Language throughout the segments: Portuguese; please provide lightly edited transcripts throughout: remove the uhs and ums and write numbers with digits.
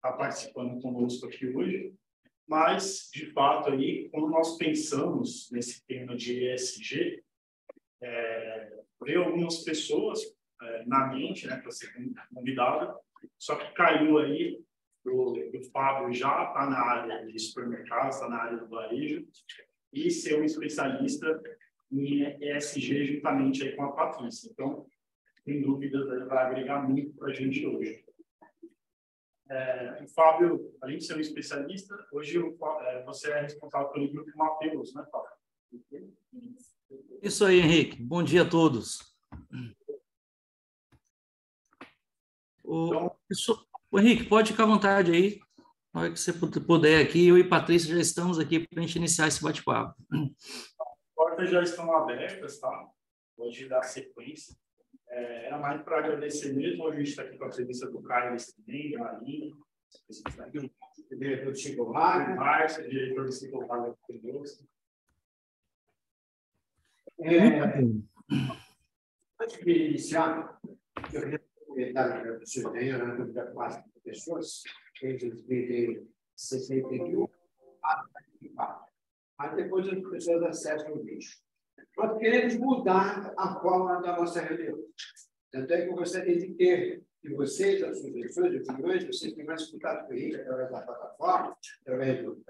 estar participando conosco aqui hoje, mas, de fato, aí, quando nós pensamos nesse tema de ESG, veio algumas pessoas na mente, né, para ser convidada, só que caiu aí o Fábio já está na área de supermercados, está na área do varejo, e ser um especialista em ESG juntamente aí com a Patrícia. Então, sem dúvidas, ele vai agregar muito para a gente hoje. O Fábio, além de ser um especialista, hoje você é responsável pelo grupo Mateus, né, Fábio? Isso aí, Henrique. Bom dia a todos. Então, Henrique, pode ficar à vontade aí. Na hora que você puder aqui, eu e Patrícia já estamos aqui para a gente iniciar esse bate-papo. As portas já estão abertas, tá? Pode dar sequência. Era mais para agradecer mesmo. Hoje a gente está aqui com a presença do Caio também, da Aline, o diretor do Chico Vaga, o Márcio, diretor do Chico Vaga conosco. Antes de iniciar, eu queria comentar que o senhor tem uma dúvida quase de pessoas, que eles vivem 61, mas depois as pessoas acessam o vídeo. Nós queremos mudar a forma da nossa reunião. Tanto é que eu gostaria de ter de vocês, as sugestões, opiniões, vocês têm mais contato com ele através da plataforma, através do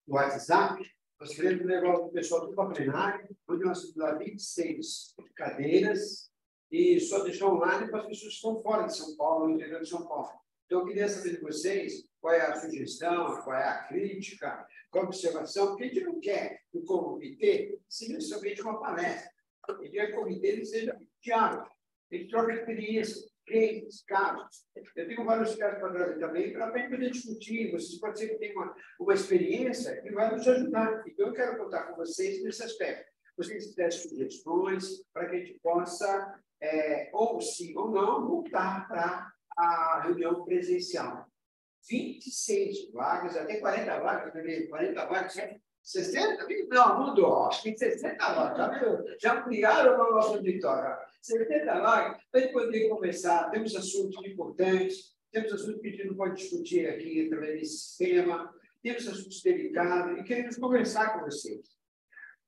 WhatsApp. Nós queremos levar o pessoal do plenário, onde nós temos lá 26 cadeiras, e só deixar online para as pessoas que estão fora de São Paulo, no interior de São Paulo. Então, eu queria saber de vocês qual é a sugestão, qual é a crítica, qual a observação, porque a gente não quer que o comitê seja somente uma palestra. A gente quer que o comitê seja diálogo. A gente troca experiência, cases, casos. Eu tenho vários casos para trazer também, para a gente poder discutir. Vocês podem ser que tenham uma experiência que vai nos ajudar. Então, eu quero contar com vocês nesse aspecto. Vocês têm sugestões para que a gente possa, ou sim ou não, voltar para a reunião presencial. 26 vagas, até 40 vagas, 40 vagas, 60? Não, mudou. Acho que 60 vagas. Já ampliaram para o nosso auditório. 70 vagas, para a gente poder conversar. Temos assuntos importantes, temos assuntos que a gente não pode discutir aqui através desse tema, temos assuntos delicados e queremos conversar com vocês.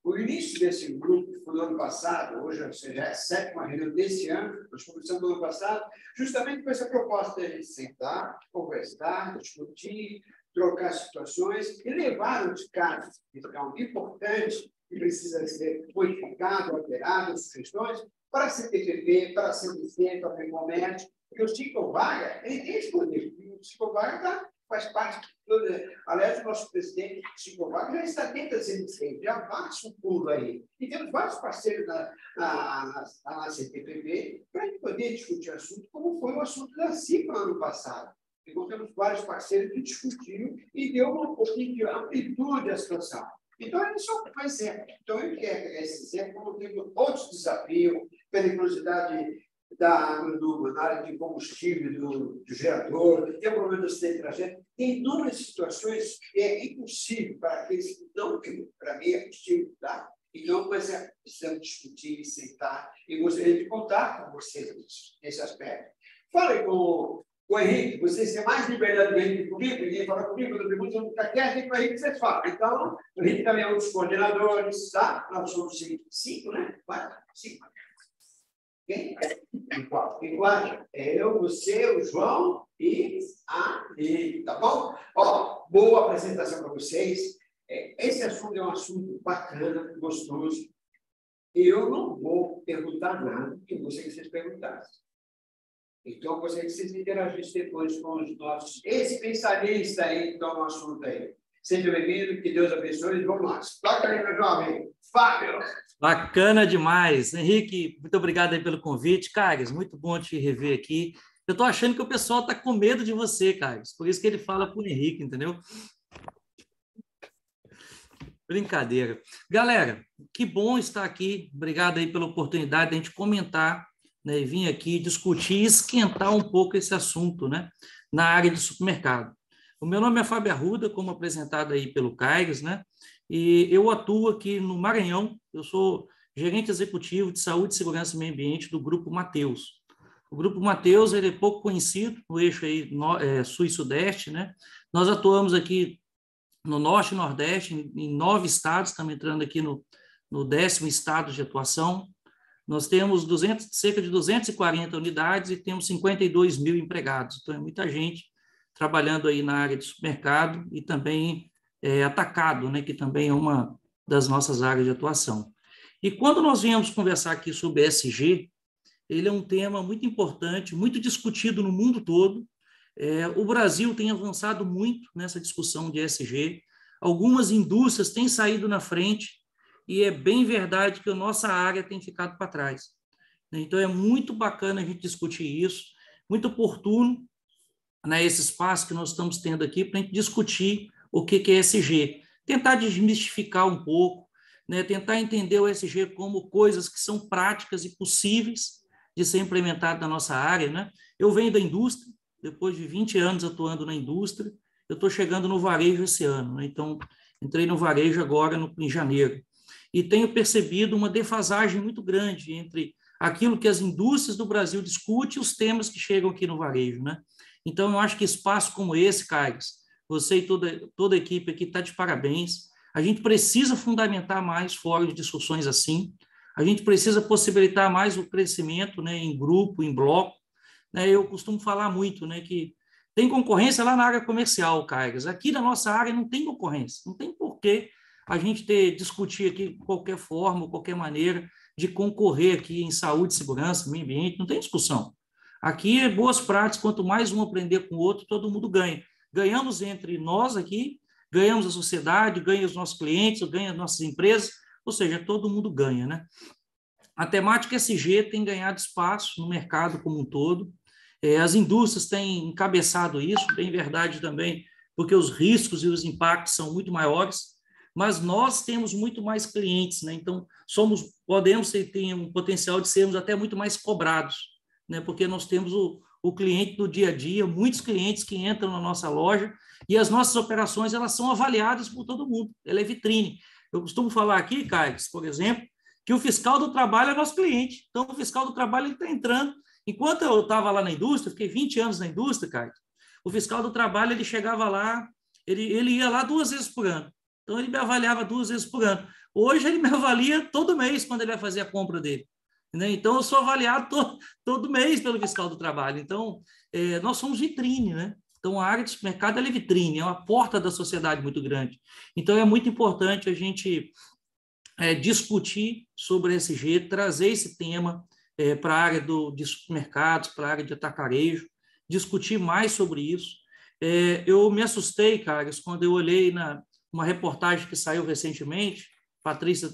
O início desse grupo foi no ano passado, hoje já é a 7ª reunião desse ano, nós começamos no ano passado, justamente com essa proposta de a gente sentar, conversar, discutir, trocar situações e levar os casos que são importantes, que precisam ser modificados, alterados, sugestões, para a CTPP, para a CDC, para a Memomete, porque o Chico Vaga, ele tem esse poder. O Chico Vaga faz parte de toda. Aliás, o nosso presidente, Chico Vaga, já está dentro da CDC, já passa um pulo aí. E temos vários parceiros na CTPP para a gente poder discutir o assunto, como foi o assunto da CIPA ano passado. Encontramos vários parceiros que discutiram e deu um pouquinho de amplitude à situação. Então, é só um exemplo. Então, eu quero esse exemplo, como tendo outros desafios, periculosidade na área de combustível, do gerador, tem o problema do acidente de trajeto, tem inúmeras situações que é impossível para aqueles que não criam. Para mim, é possível, tá? Então, precisamos discutir e sentar, e gostaria de contar com vocês nesse aspecto. Falem com o Henrique, vocês têm mais liberdade do Henrique comigo, ninguém fala comigo, eu pergunto, eu não ficar quieto, e com o Henrique vocês falam. Então, o Henrique também é um dos coordenadores, tá? Nós somos 5, né? 5. Quem? Quem guarda? Eu, você, o João e a Lili, tá bom? Ó, boa apresentação para vocês. Esse assunto é um assunto bacana, gostoso. Eu não vou perguntar nada que vocês perguntassem. Então, eu gostaria que vocês interagissem depois com os nossos especialistas aí que estão no assunto aí. Seja bem-vindo, que Deus abençoe. Vamos lá. Toca aí, meu jovem. Fábio. Bacana demais. Henrique, muito obrigado aí pelo convite. Carlos, muito bom te rever aqui. Eu estou achando que o pessoal está com medo de você, Carlos. Por isso que ele fala para o Henrique, entendeu? Brincadeira. Galera, que bom estar aqui. Obrigado aí pela oportunidade de a gente comentar, né, e vir aqui discutir e esquentar um pouco esse assunto, né, na área de supermercado. O meu nome é Fábio Arruda, como apresentado aí pelo Caires, né, e eu atuo aqui no Maranhão. Eu sou gerente executivo de saúde, segurança e meio ambiente do Grupo Mateus. O Grupo Mateus, ele é pouco conhecido no eixo aí, sul e sudeste, né? Nós atuamos aqui no norte e nordeste, em 9 estados, estamos entrando aqui no 10º estado de atuação. Nós temos cerca de 240 unidades e temos 52 mil empregados. Então, é muita gente trabalhando aí na área de supermercado e também atacado, né, que também é uma das nossas áreas de atuação. E quando nós viemos conversar aqui sobre ESG, ele é um tema muito importante, muito discutido no mundo todo. O Brasil tem avançado muito nessa discussão de ESG. Algumas indústrias têm saído na frente e é bem verdade que a nossa área tem ficado para trás. Então, é muito bacana a gente discutir isso, muito oportuno, né, esse espaço que nós estamos tendo aqui para a gente discutir o que é ESG, tentar desmistificar um pouco, né, tentar entender o ESG como coisas que são práticas e possíveis de ser implementado na nossa área, né? Eu venho da indústria, depois de 20 anos atuando na indústria, eu estou chegando no varejo esse ano, né? Então, entrei no varejo agora em janeiro, e tenho percebido uma defasagem muito grande entre aquilo que as indústrias do Brasil discutem e os temas que chegam aqui no varejo, né? Então, eu acho que espaço como esse, Carlos, você e toda a equipe aqui está de parabéns. A gente precisa fundamentar mais fóruns de discussões assim, a gente precisa possibilitar mais o crescimento, né, em grupo, em bloco, né? Eu costumo falar muito, né, que tem concorrência lá na área comercial, Carlos. Aqui na nossa área não tem concorrência, não tem porquê a gente discutir aqui de qualquer forma, qualquer maneira de concorrer aqui em saúde, segurança, meio ambiente, não tem discussão. Aqui é boas práticas, quanto mais um aprender com o outro, todo mundo ganha. Ganhamos entre nós aqui, ganhamos a sociedade, ganha os nossos clientes, ganha as nossas empresas, ou seja, todo mundo ganha, né? A temática ESG tem ganhado espaço no mercado como um todo, as indústrias têm encabeçado isso, bem verdade também, porque os riscos e os impactos são muito maiores, mas nós temos muito mais clientes, né? Então, podemos ter um potencial de sermos até muito mais cobrados, né? Porque nós temos o cliente do dia a dia, muitos clientes que entram na nossa loja, e as nossas operações elas são avaliadas por todo mundo, ela é vitrine. Eu costumo falar aqui, Carlos, por exemplo, que o fiscal do trabalho é nosso cliente. Então, o fiscal do trabalho está entrando. Enquanto eu estava lá na indústria, fiquei 20 anos na indústria, Carlos, o fiscal do trabalho ele chegava lá, ele ia lá 2 vezes por ano. Então, ele me avaliava 2 vezes por ano. Hoje, ele me avalia todo mês quando ele vai fazer a compra dele. Né? Então, eu sou avaliado todo mês pelo fiscal do trabalho. Então, nós somos vitrine, né? Então, a área de mercado é vitrine, é uma porta da sociedade muito grande. Então, é muito importante a gente discutir sobre ESG, trazer esse tema para a área de supermercados, para a área de atacarejo, discutir mais sobre isso. Eu me assustei, Carlos, quando eu olhei uma reportagem que saiu recentemente, Patrícia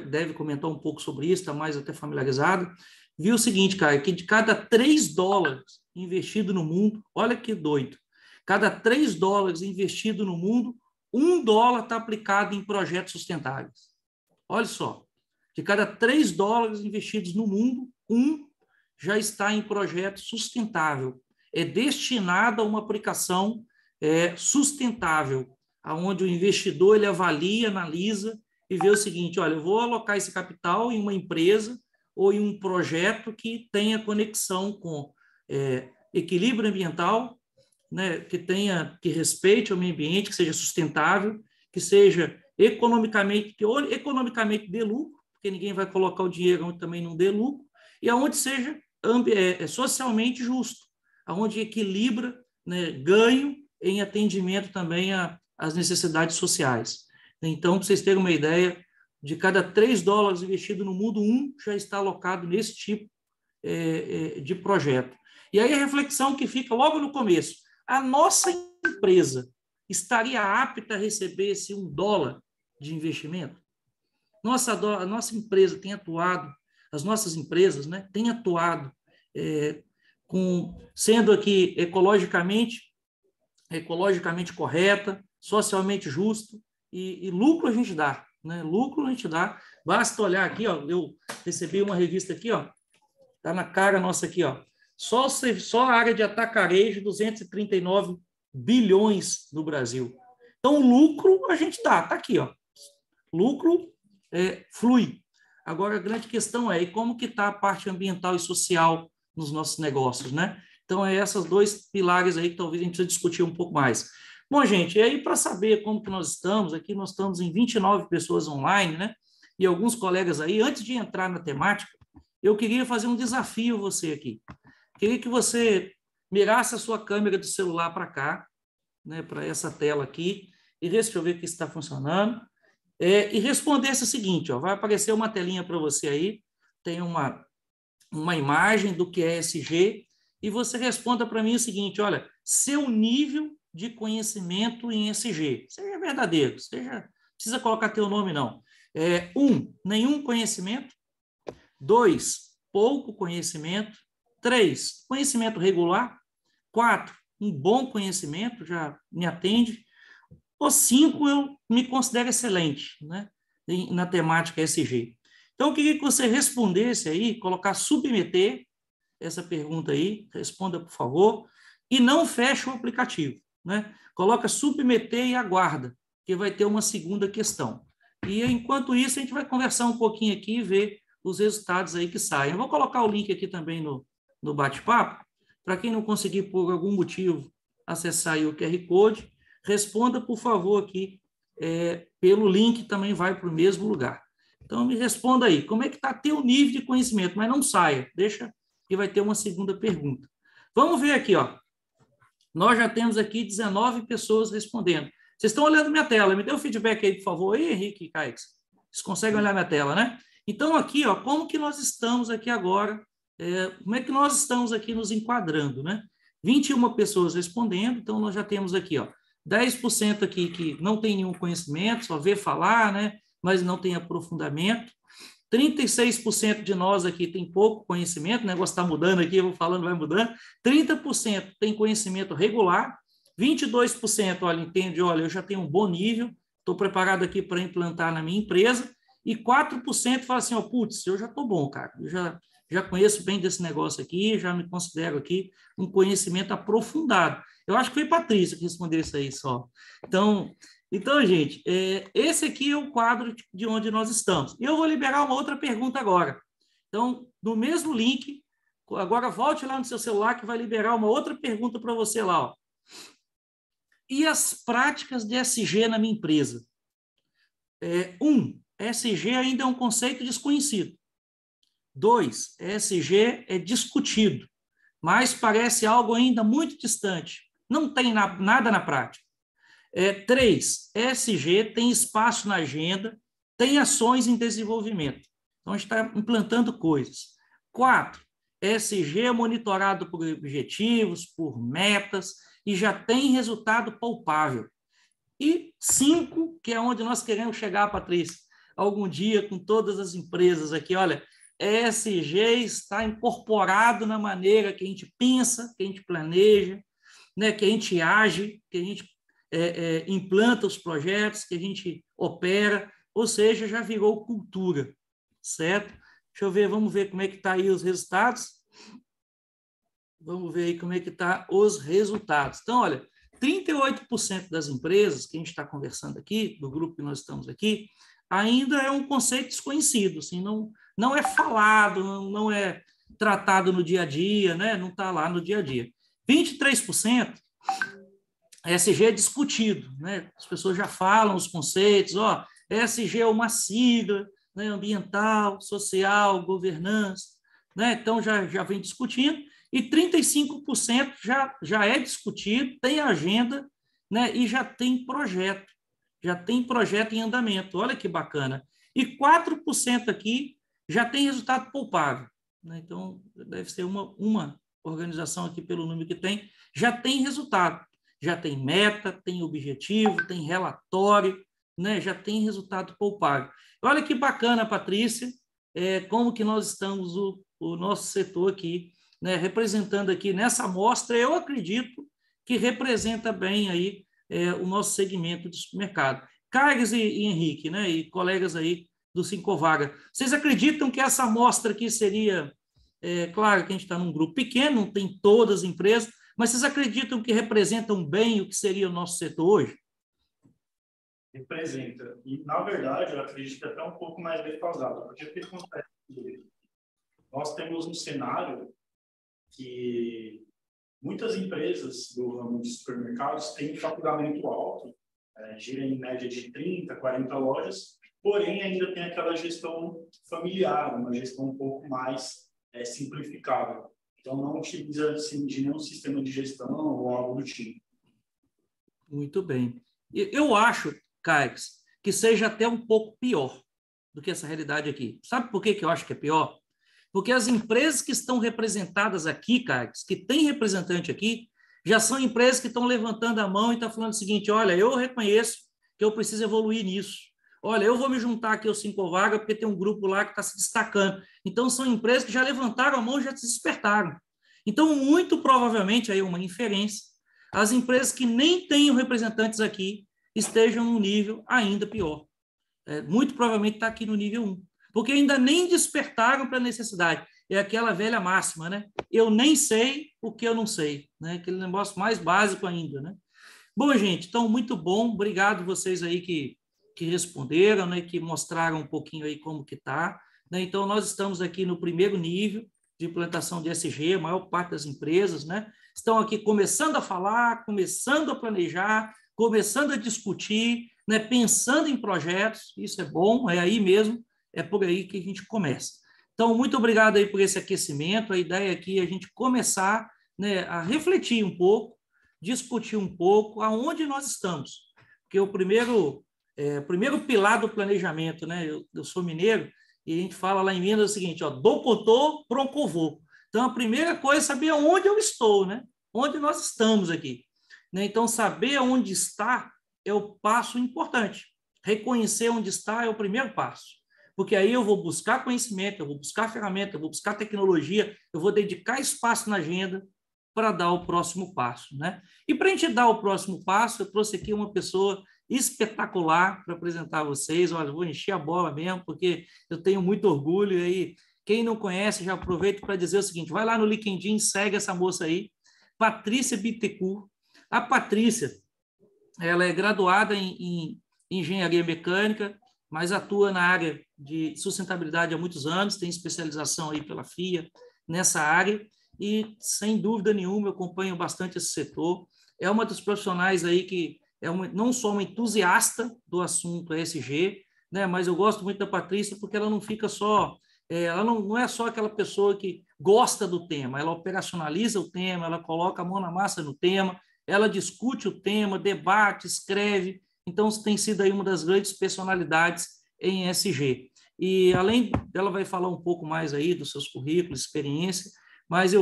deve comentar um pouco sobre isso, está mais até familiarizada, viu o seguinte, cara, que de cada 3 dólares investido no mundo, olha que doido, cada 3 dólares investido no mundo, 1 dólar está aplicado em projetos sustentáveis. Olha só, de cada 3 dólares investidos no mundo, 1 já está em projeto sustentável. É destinado a uma aplicação sustentável, onde o investidor ele avalia, analisa e vê o seguinte, olha, eu vou alocar esse capital em uma empresa ou em um projeto que tenha conexão com equilíbrio ambiental, né, que respeite o meio ambiente, que seja sustentável, que seja economicamente dê lucro, porque ninguém vai colocar o dinheiro onde também não dê lucro, e aonde seja socialmente justo, aonde equilibra, né, ganho em atendimento também às necessidades sociais. Então, para vocês terem uma ideia, de cada 3 dólares investido no mundo, 1 já está alocado nesse tipo de projeto. E aí a reflexão que fica logo no começo, a nossa empresa estaria apta a receber esse 1 dólar de investimento? A nossa empresa tem atuado, as nossas empresas, né, têm atuado sendo aqui ecologicamente correta, socialmente justo, e lucro a gente dá, né? Lucro a gente dá. Basta olhar aqui, ó, eu recebi uma revista aqui, ó, tá na cara nossa aqui, ó. Só a área de atacarejo, 239 bilhões no Brasil. Então, lucro a gente dá, tá aqui, ó. Lucro flui. Agora, a grande questão e como que está a parte ambiental e social nos nossos negócios, né? Então, é esses dois pilares aí que talvez a gente precise discutir um pouco mais. Bom, gente, e aí para saber como que nós estamos, aqui nós estamos em 29 pessoas online, né? E alguns colegas aí, antes de entrar na temática, eu queria fazer um desafio a você aqui. Queria que você mirasse a sua câmera do celular para cá, né, para essa tela aqui, e deixa eu ver que está funcionando, e respondesse o seguinte, ó, vai aparecer uma telinha para você aí, tem uma imagem do que é ESG, e você responda para mim o seguinte, olha, seu nível de conhecimento em ESG, seja verdadeiro, precisa colocar teu nome não. 1, nenhum conhecimento. 2, pouco conhecimento. 3, conhecimento regular. 4, um bom conhecimento, já me atende. Ou 5, eu me considero excelente, né, na temática ESG. Então, eu queria que você respondesse aí, colocar submeter essa pergunta aí, responda, por favor, e não feche o aplicativo, né? Coloca submeter e aguarda, que vai ter uma segunda questão. E, enquanto isso, a gente vai conversar um pouquinho aqui e ver os resultados aí que saem. Eu vou colocar o link aqui também no bate-papo, para quem não conseguir, por algum motivo, acessar aí o QR Code, responda, por favor, aqui, pelo link, também vai para o mesmo lugar. Então, me responda aí, como é que está teu nível de conhecimento? Mas não saia, deixa que vai ter uma segunda pergunta. Vamos ver aqui, ó. Nós já temos aqui 19 pessoas respondendo. Vocês estão olhando minha tela, me dê um feedback aí, por favor, aí, Henrique e Caix. Vocês conseguem olhar minha tela, né? Então, aqui, ó, como que nós estamos aqui agora, como é que nós estamos aqui nos enquadrando, né? 21 pessoas respondendo, então nós já temos aqui, ó, 10% aqui que não tem nenhum conhecimento, só vê falar, né? Mas não tem aprofundamento. 36% de nós aqui tem pouco conhecimento, o negócio está mudando aqui, eu vou falando, vai mudando. 30% tem conhecimento regular, 22%, olha, entende, olha, eu já tenho um bom nível, estou preparado aqui para implantar na minha empresa, e 4% fala assim, ó, putz, eu já estou bom, cara, eu já conheço bem desse negócio aqui, já me considero aqui um conhecimento aprofundado. Eu acho que foi Patrícia que respondeu isso aí só. Então, gente, esse aqui é o quadro de onde nós estamos. E eu vou liberar uma outra pergunta agora. Então, no mesmo link, agora volte lá no seu celular que vai liberar uma outra pergunta para você lá. Ó. E as práticas de ESG na minha empresa? 1, ESG ainda é um conceito desconhecido. 2, ESG é discutido, mas parece algo ainda muito distante. Não tem nada na prática. 3, ESG tem espaço na agenda, tem ações em desenvolvimento. Então, a gente está implantando coisas. 4, ESG é monitorado por objetivos, por metas, e já tem resultado palpável. E 5, que é onde nós queremos chegar, Patrícia, algum dia com todas as empresas aqui, olha, ESG está incorporado na maneira que a gente pensa, que a gente planeja, né, que a gente age, que a gente implanta os projetos, que a gente opera, ou seja, já virou cultura, certo? Deixa eu ver, vamos ver como é que está aí os resultados. Vamos ver aí como é que está os resultados. Então, olha, 38% das empresas que a gente está conversando aqui, do grupo que nós estamos aqui, ainda é um conceito desconhecido, assim, não é falado, não é tratado no dia a dia, né? Não está lá no dia a dia. 23% ESG é discutido, né? As pessoas já falam os conceitos, ó, ESG é uma sigla, né? Ambiental, social, governança, né? Então já vem discutindo, e 35% já é discutido, tem agenda, né? E já tem projeto em andamento, olha que bacana. E 4% aqui já tem resultado palpável, né? Então deve ser uma organização aqui pelo número que tem, já tem resultado. Já tem meta, tem objetivo, tem relatório, né? Já tem resultado palpável. Olha que bacana, Patrícia, como que nós estamos, o nosso setor aqui, né? Representando aqui nessa amostra, eu acredito que representa bem aí o nosso segmento de supermercado. Carlos e Henrique, né? E colegas aí do Sincovaga, vocês acreditam que essa amostra aqui seria, claro que a gente está num grupo pequeno, não tem todas as empresas, mas vocês acreditam que representam bem o que seria o nosso setor hoje? Representa. E, na verdade, eu acredito que até um pouco mais defasado. Porque o que acontece? Nós temos um cenário que muitas empresas do ramo de supermercados têm faturamento alto, gira em média de 30, 40 lojas, porém ainda tem aquela gestão familiar, uma gestão um pouco mais simplificada. Então, não utiliza assim, de nenhum sistema de gestão ou algo do tipo. Muito bem. Eu acho, Caix, que seja até um pouco pior do que essa realidade aqui. Sabe por que eu acho que é pior? Porque as empresas que estão representadas aqui, Caix, que tem representante aqui, já são empresas que estão levantando a mão e estão falando o seguinte: olha, eu reconheço que eu preciso evoluir nisso. Olha, eu vou me juntar aqui ao Cinco Vaga porque tem um grupo lá que está se destacando. Então, são empresas que já levantaram a mão e já se despertaram. Então, muito provavelmente, aí uma inferência, as empresas que nem tenham representantes aqui estejam num nível ainda pior. Muito provavelmente está aqui no nível 1, porque ainda nem despertaram para a necessidade. É aquela velha máxima, né? Eu nem sei o que eu não sei, né? Aquele negócio mais básico ainda, né? Bom, gente, então, muito bom. Obrigado vocês aí que responderam, né? Que mostraram um pouquinho aí como que está. Né? Então, nós estamos aqui no primeiro nível de implantação de ESG, a maior parte das empresas, né? Estão aqui começando a falar, começando a planejar, começando a discutir, né? Pensando em projetos. Isso é bom, é aí mesmo, é por aí que a gente começa. Então, muito obrigado aí por esse aquecimento. A ideia aqui é a gente começar, né, a refletir um pouco, discutir um pouco aonde nós estamos. Porque o primeiro pilar do planejamento, né? Eu sou mineiro e a gente fala lá em Minas o seguinte, ó, do potô pro covô. Então, a primeira coisa é saber onde eu estou, né? Onde nós estamos aqui. Né? Então, saber onde está é o passo importante. Reconhecer onde está é o primeiro passo. Porque aí eu vou buscar conhecimento, eu vou buscar ferramenta, eu vou buscar tecnologia, eu vou dedicar espaço na agenda para dar o próximo passo, né? E para a gente dar o próximo passo, eu trouxe aqui uma pessoa espetacular para apresentar a vocês. Olha, vou encher a bola mesmo, porque eu tenho muito orgulho. E aí, quem não conhece, já aproveito para dizer o seguinte, vai lá no LinkedIn, segue essa moça aí, Patrícia Bittencourt. A Patrícia, ela é graduada em engenharia mecânica, mas atua na área de sustentabilidade há muitos anos, tem especialização aí pela FIA nessa área e, sem dúvida nenhuma, eu acompanho bastante esse setor. É uma das profissionais aí que não só uma entusiasta do assunto ESG, né, mas eu gosto muito da Patrícia porque ela não fica só, ela não é só aquela pessoa que gosta do tema, ela operacionaliza o tema, ela coloca a mão na massa no tema, ela discute o tema, debate, escreve. Então, tem sido aí uma das grandes personalidades em ESG. E, além dela, vai falar um pouco mais aí dos seus currículos, experiência, mas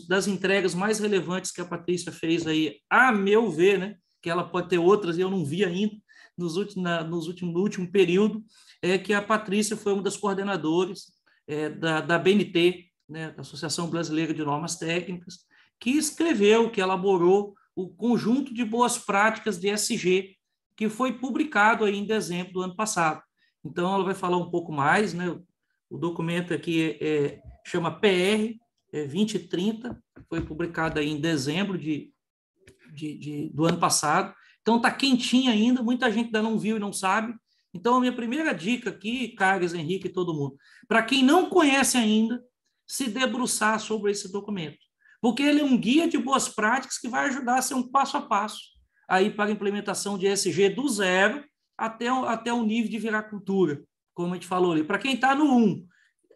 das entregas mais relevantes que a Patrícia fez aí, a meu ver, né, que ela pode ter outras e eu não vi ainda no último período, é que a Patrícia foi uma das coordenadoras da BNT, né, da Associação Brasileira de Normas Técnicas, que escreveu, que elaborou o conjunto de boas práticas de ESG, que foi publicado aí em dezembro do ano passado. Então, ela vai falar um pouco mais, né? O documento aqui chama PR 2030, foi publicado aí em dezembro do ano passado. Então, está quentinho ainda, muita gente ainda não viu e não sabe. Então, a minha primeira dica aqui, Carlos, Henrique e todo mundo, para quem não conhece ainda, se debruçar sobre esse documento, porque ele é um guia de boas práticas que vai ajudar a ser um passo a passo aí para a implementação de ESG do zero até o nível de virar cultura, como a gente falou ali. Para quem está no 1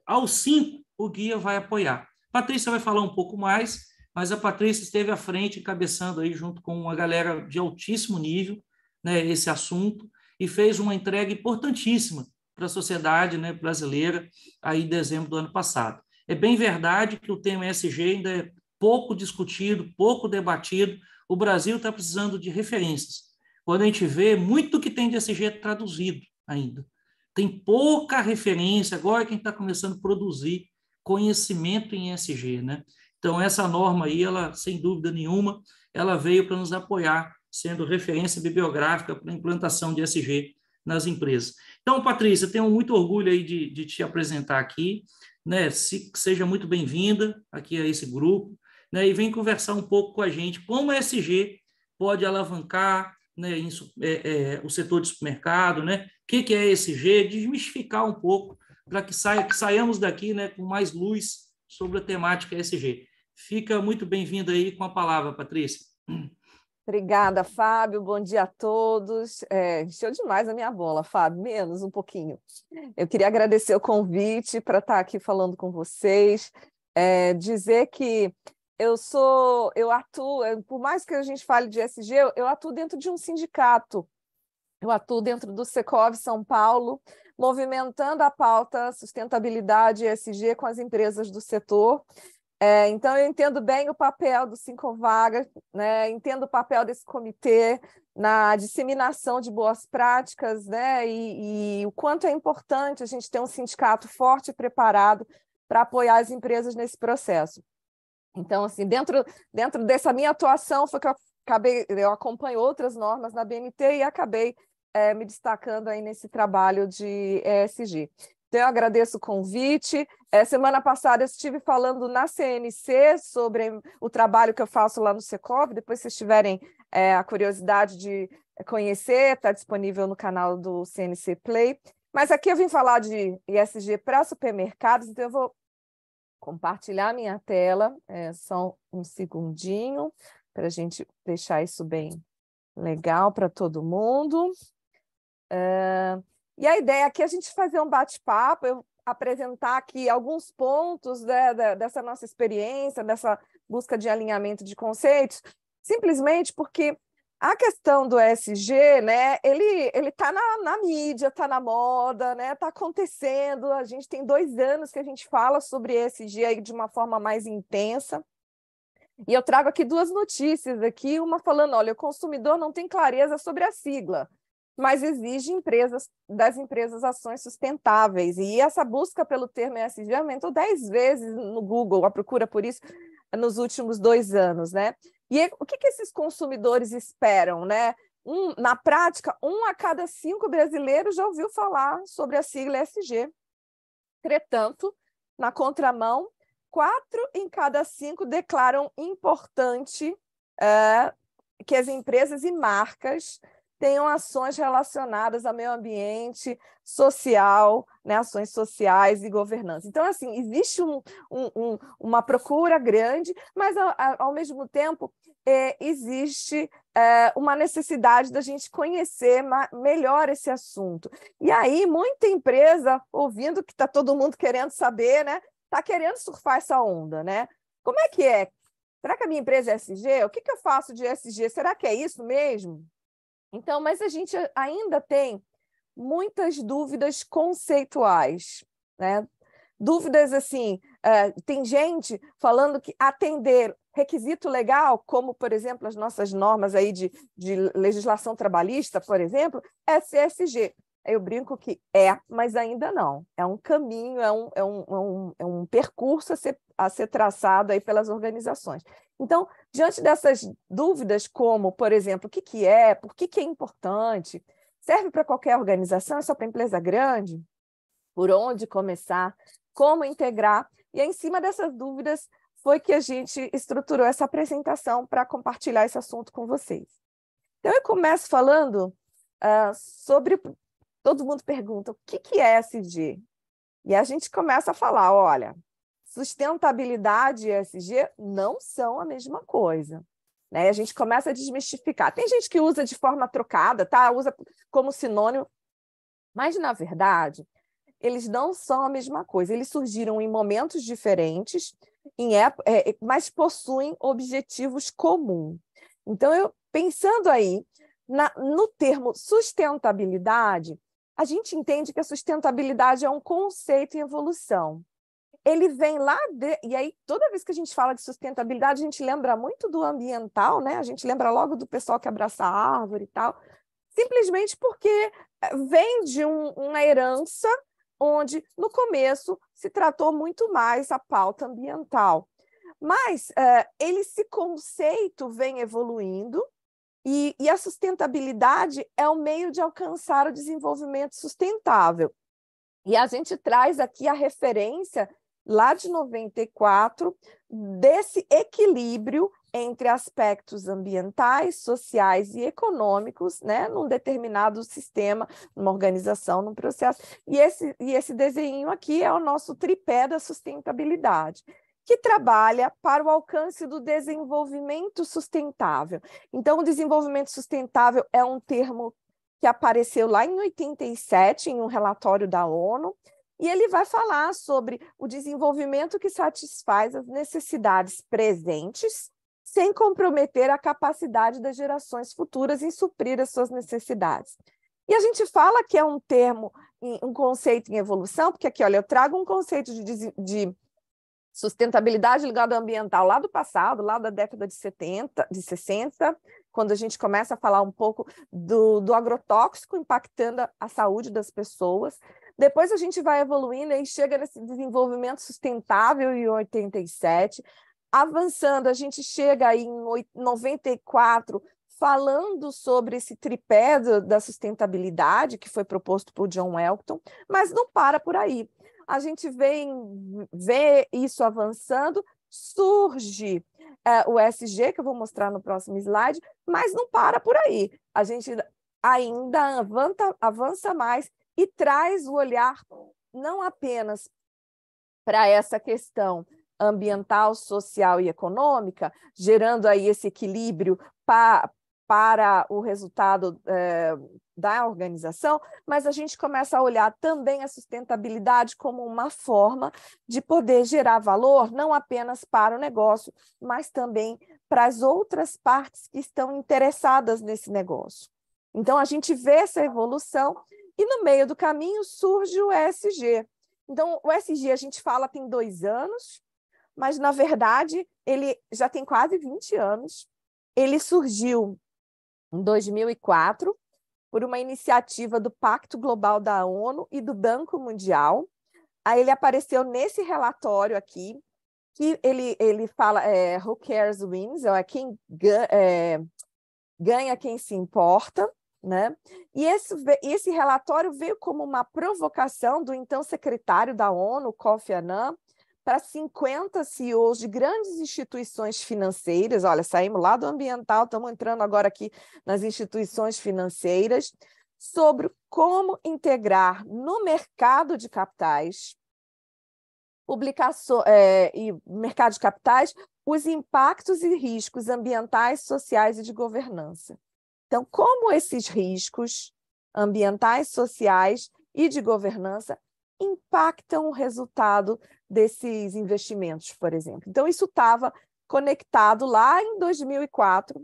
ao 5, o guia vai apoiar. Patrícia vai falar um pouco mais, mas a Patrícia esteve à frente, encabeçando aí junto com uma galera de altíssimo nível, né, esse assunto, e fez uma entrega importantíssima para a sociedade, né, brasileira aí em dezembro do ano passado. É bem verdade que o tema ESG ainda é pouco discutido, pouco debatido. O Brasil está precisando de referências. Quando a gente vê, muito que tem de ESG é traduzido ainda. Tem pouca referência, agora quem está começando a produzir conhecimento em ESG, né? Então, essa norma aí, ela, sem dúvida nenhuma, ela veio para nos apoiar, sendo referência bibliográfica para a implantação de ESG nas empresas. Então, Patrícia, tenho muito orgulho aí de te apresentar aqui, né? Seja muito bem-vinda aqui a esse grupo, né? E vem conversar um pouco com a gente como a ESG pode alavancar, né, o setor de supermercado, né? O que é ESG, desmistificar um pouco para que saiamos daqui, né, com mais luz sobre a temática ESG. Fica muito bem-vinda aí com a palavra, Patrícia. Obrigada, Fábio. Bom dia a todos. Encheu demais a minha bola, Fábio, menos um pouquinho. Eu queria agradecer o convite para estar aqui falando com vocês, dizer que eu atuo, por mais que a gente fale de ESG, eu atuo dentro de um sindicato. Eu atuo dentro do Secov São Paulo, movimentando a pauta sustentabilidade e ESG com as empresas do setor. Então, eu entendo bem o papel do Cinco Vagas, né? Entendo o papel desse comitê na disseminação de boas práticas, né? E o quanto é importante a gente ter um sindicato forte e preparado para apoiar as empresas nesse processo. Então, assim, dentro dessa minha atuação, foi que eu acompanho outras normas na BNT e acabei me destacando aí nesse trabalho de ESG. Então, eu agradeço o convite. Semana passada eu estive falando na CNC sobre o trabalho que eu faço lá no Secov. Depois, se vocês tiverem a curiosidade de conhecer, está disponível no canal do CNC Play. Mas aqui eu vim falar de ESG para supermercados, então eu vou compartilhar minha tela, só um segundinho, para a gente deixar isso bem legal para todo mundo. E a ideia aqui é a gente fazer um bate-papo, eu apresentar aqui alguns pontos, né, dessa nossa experiência, dessa busca de alinhamento de conceitos, simplesmente porque a questão do ESG, né, ele está na mídia, está na moda, né, está acontecendo. A gente tem 2 anos que a gente fala sobre ESG aí de uma forma mais intensa. E eu trago aqui 2 notícias aqui, uma falando, olha, o consumidor não tem clareza sobre a sigla, mas exige das empresas ações sustentáveis. E essa busca pelo termo ESG aumentou 10 vezes no Google, a procura por isso nos últimos 2 anos, né? E o que esses consumidores esperam, né? Na prática, 1 a cada 5 brasileiros já ouviu falar sobre a sigla ESG. Entretanto, na contramão, 4 em cada 5 declaram importante que as empresas e marcas tenham ações relacionadas ao meio ambiente, social, né, ações sociais e governança. Então, assim, existe uma procura grande, mas, ao mesmo tempo, existe uma necessidade da gente conhecer melhor esse assunto. E aí, muita empresa, ouvindo que está todo mundo querendo saber, né, está querendo surfar essa onda, né? Como é que é? Será que a minha empresa é ESG? O que eu faço de ESG? Será que é isso mesmo? Então, mas a gente ainda tem muitas dúvidas conceituais, né? Dúvidas assim, tem gente falando que atender requisito legal, como, por exemplo, as nossas normas aí de legislação trabalhista, por exemplo, é CSG. Eu brinco que mas ainda não. É um caminho, é um percurso a ser traçado aí pelas organizações. Então, diante dessas dúvidas, como, por exemplo, o que é, por que é importante, serve para qualquer organização, é só para empresa grande? Por onde começar? Como integrar? E em cima dessas dúvidas foi que a gente estruturou essa apresentação para compartilhar esse assunto com vocês. Então, eu começo falando sobre... Todo mundo pergunta, o que é ESG? E a gente começa a falar, olha, sustentabilidade e ESG não são a mesma coisa. Né? A gente começa a desmistificar. Tem gente que usa de forma trocada, tá? Usa como sinônimo, mas, na verdade, eles não são a mesma coisa. Eles surgiram em momentos diferentes, mas possuem objetivos comuns. Então, pensando aí no termo sustentabilidade, a gente entende que a sustentabilidade é um conceito em evolução. Ele vem lá e aí, toda vez que a gente fala de sustentabilidade, a gente lembra muito do ambiental, né? A gente lembra logo do pessoal que abraça a árvore e tal, simplesmente porque vem de uma herança onde, no começo, se tratou muito mais a pauta ambiental. Mas esse conceito vem evoluindo, e a sustentabilidade é o meio de alcançar o desenvolvimento sustentável. E a gente traz aqui a referência, lá de 94, desse equilíbrio entre aspectos ambientais, sociais e econômicos, né, num determinado sistema, numa organização, num processo. E esse desenho aqui é o nosso tripé da sustentabilidade. que trabalha para o alcance do desenvolvimento sustentável. Então, o desenvolvimento sustentável é um termo que apareceu lá em 87, em um relatório da ONU, e ele vai falar sobre o desenvolvimento que satisfaz as necessidades presentes, sem comprometer a capacidade das gerações futuras em suprir as suas necessidades. E a gente fala que é um termo, um conceito em evolução, porque aqui, olha, eu trago um conceito de sustentabilidade ligada ao ambiental lá do passado, lá da década de 60, quando a gente começa a falar um pouco do agrotóxico impactando a saúde das pessoas. Depois a gente vai evoluindo e chega nesse desenvolvimento sustentável em 87. Avançando, a gente chega aí em 94, falando sobre esse tripé da sustentabilidade que foi proposto por John Elkton, mas não para por aí. A gente vê isso avançando, surge o ESG, que eu vou mostrar no próximo slide, mas não para por aí. A gente ainda avança mais e traz o olhar não apenas para essa questão ambiental, social e econômica, gerando aí esse equilíbrio para o resultado da organização, mas a gente começa a olhar também a sustentabilidade como uma forma de poder gerar valor, não apenas para o negócio, mas também para as outras partes que estão interessadas nesse negócio. Então, a gente vê essa evolução e, no meio do caminho, surge o ESG. Então, o ESG, a gente fala, tem 2 anos, mas, na verdade, ele já tem quase 20 anos. Ele surgiu em 2004, por uma iniciativa do Pacto Global da ONU e do Banco Mundial. Aí ele apareceu nesse relatório aqui, que ele fala Who Cares Wins, é quem ganha quem se importa, né? E esse relatório veio como uma provocação do então secretário da ONU, Kofi Annan, para 50 CEOs de grandes instituições financeiras. Olha, saímos lá do ambiental, estamos entrando agora aqui nas instituições financeiras, sobre como integrar no mercado de capitais, e mercado de capitais, os impactos e riscos ambientais, sociais e de governança. Então, como esses riscos ambientais, sociais e de governança impactam o resultado desses investimentos, por exemplo. Então, isso estava conectado lá em 2004,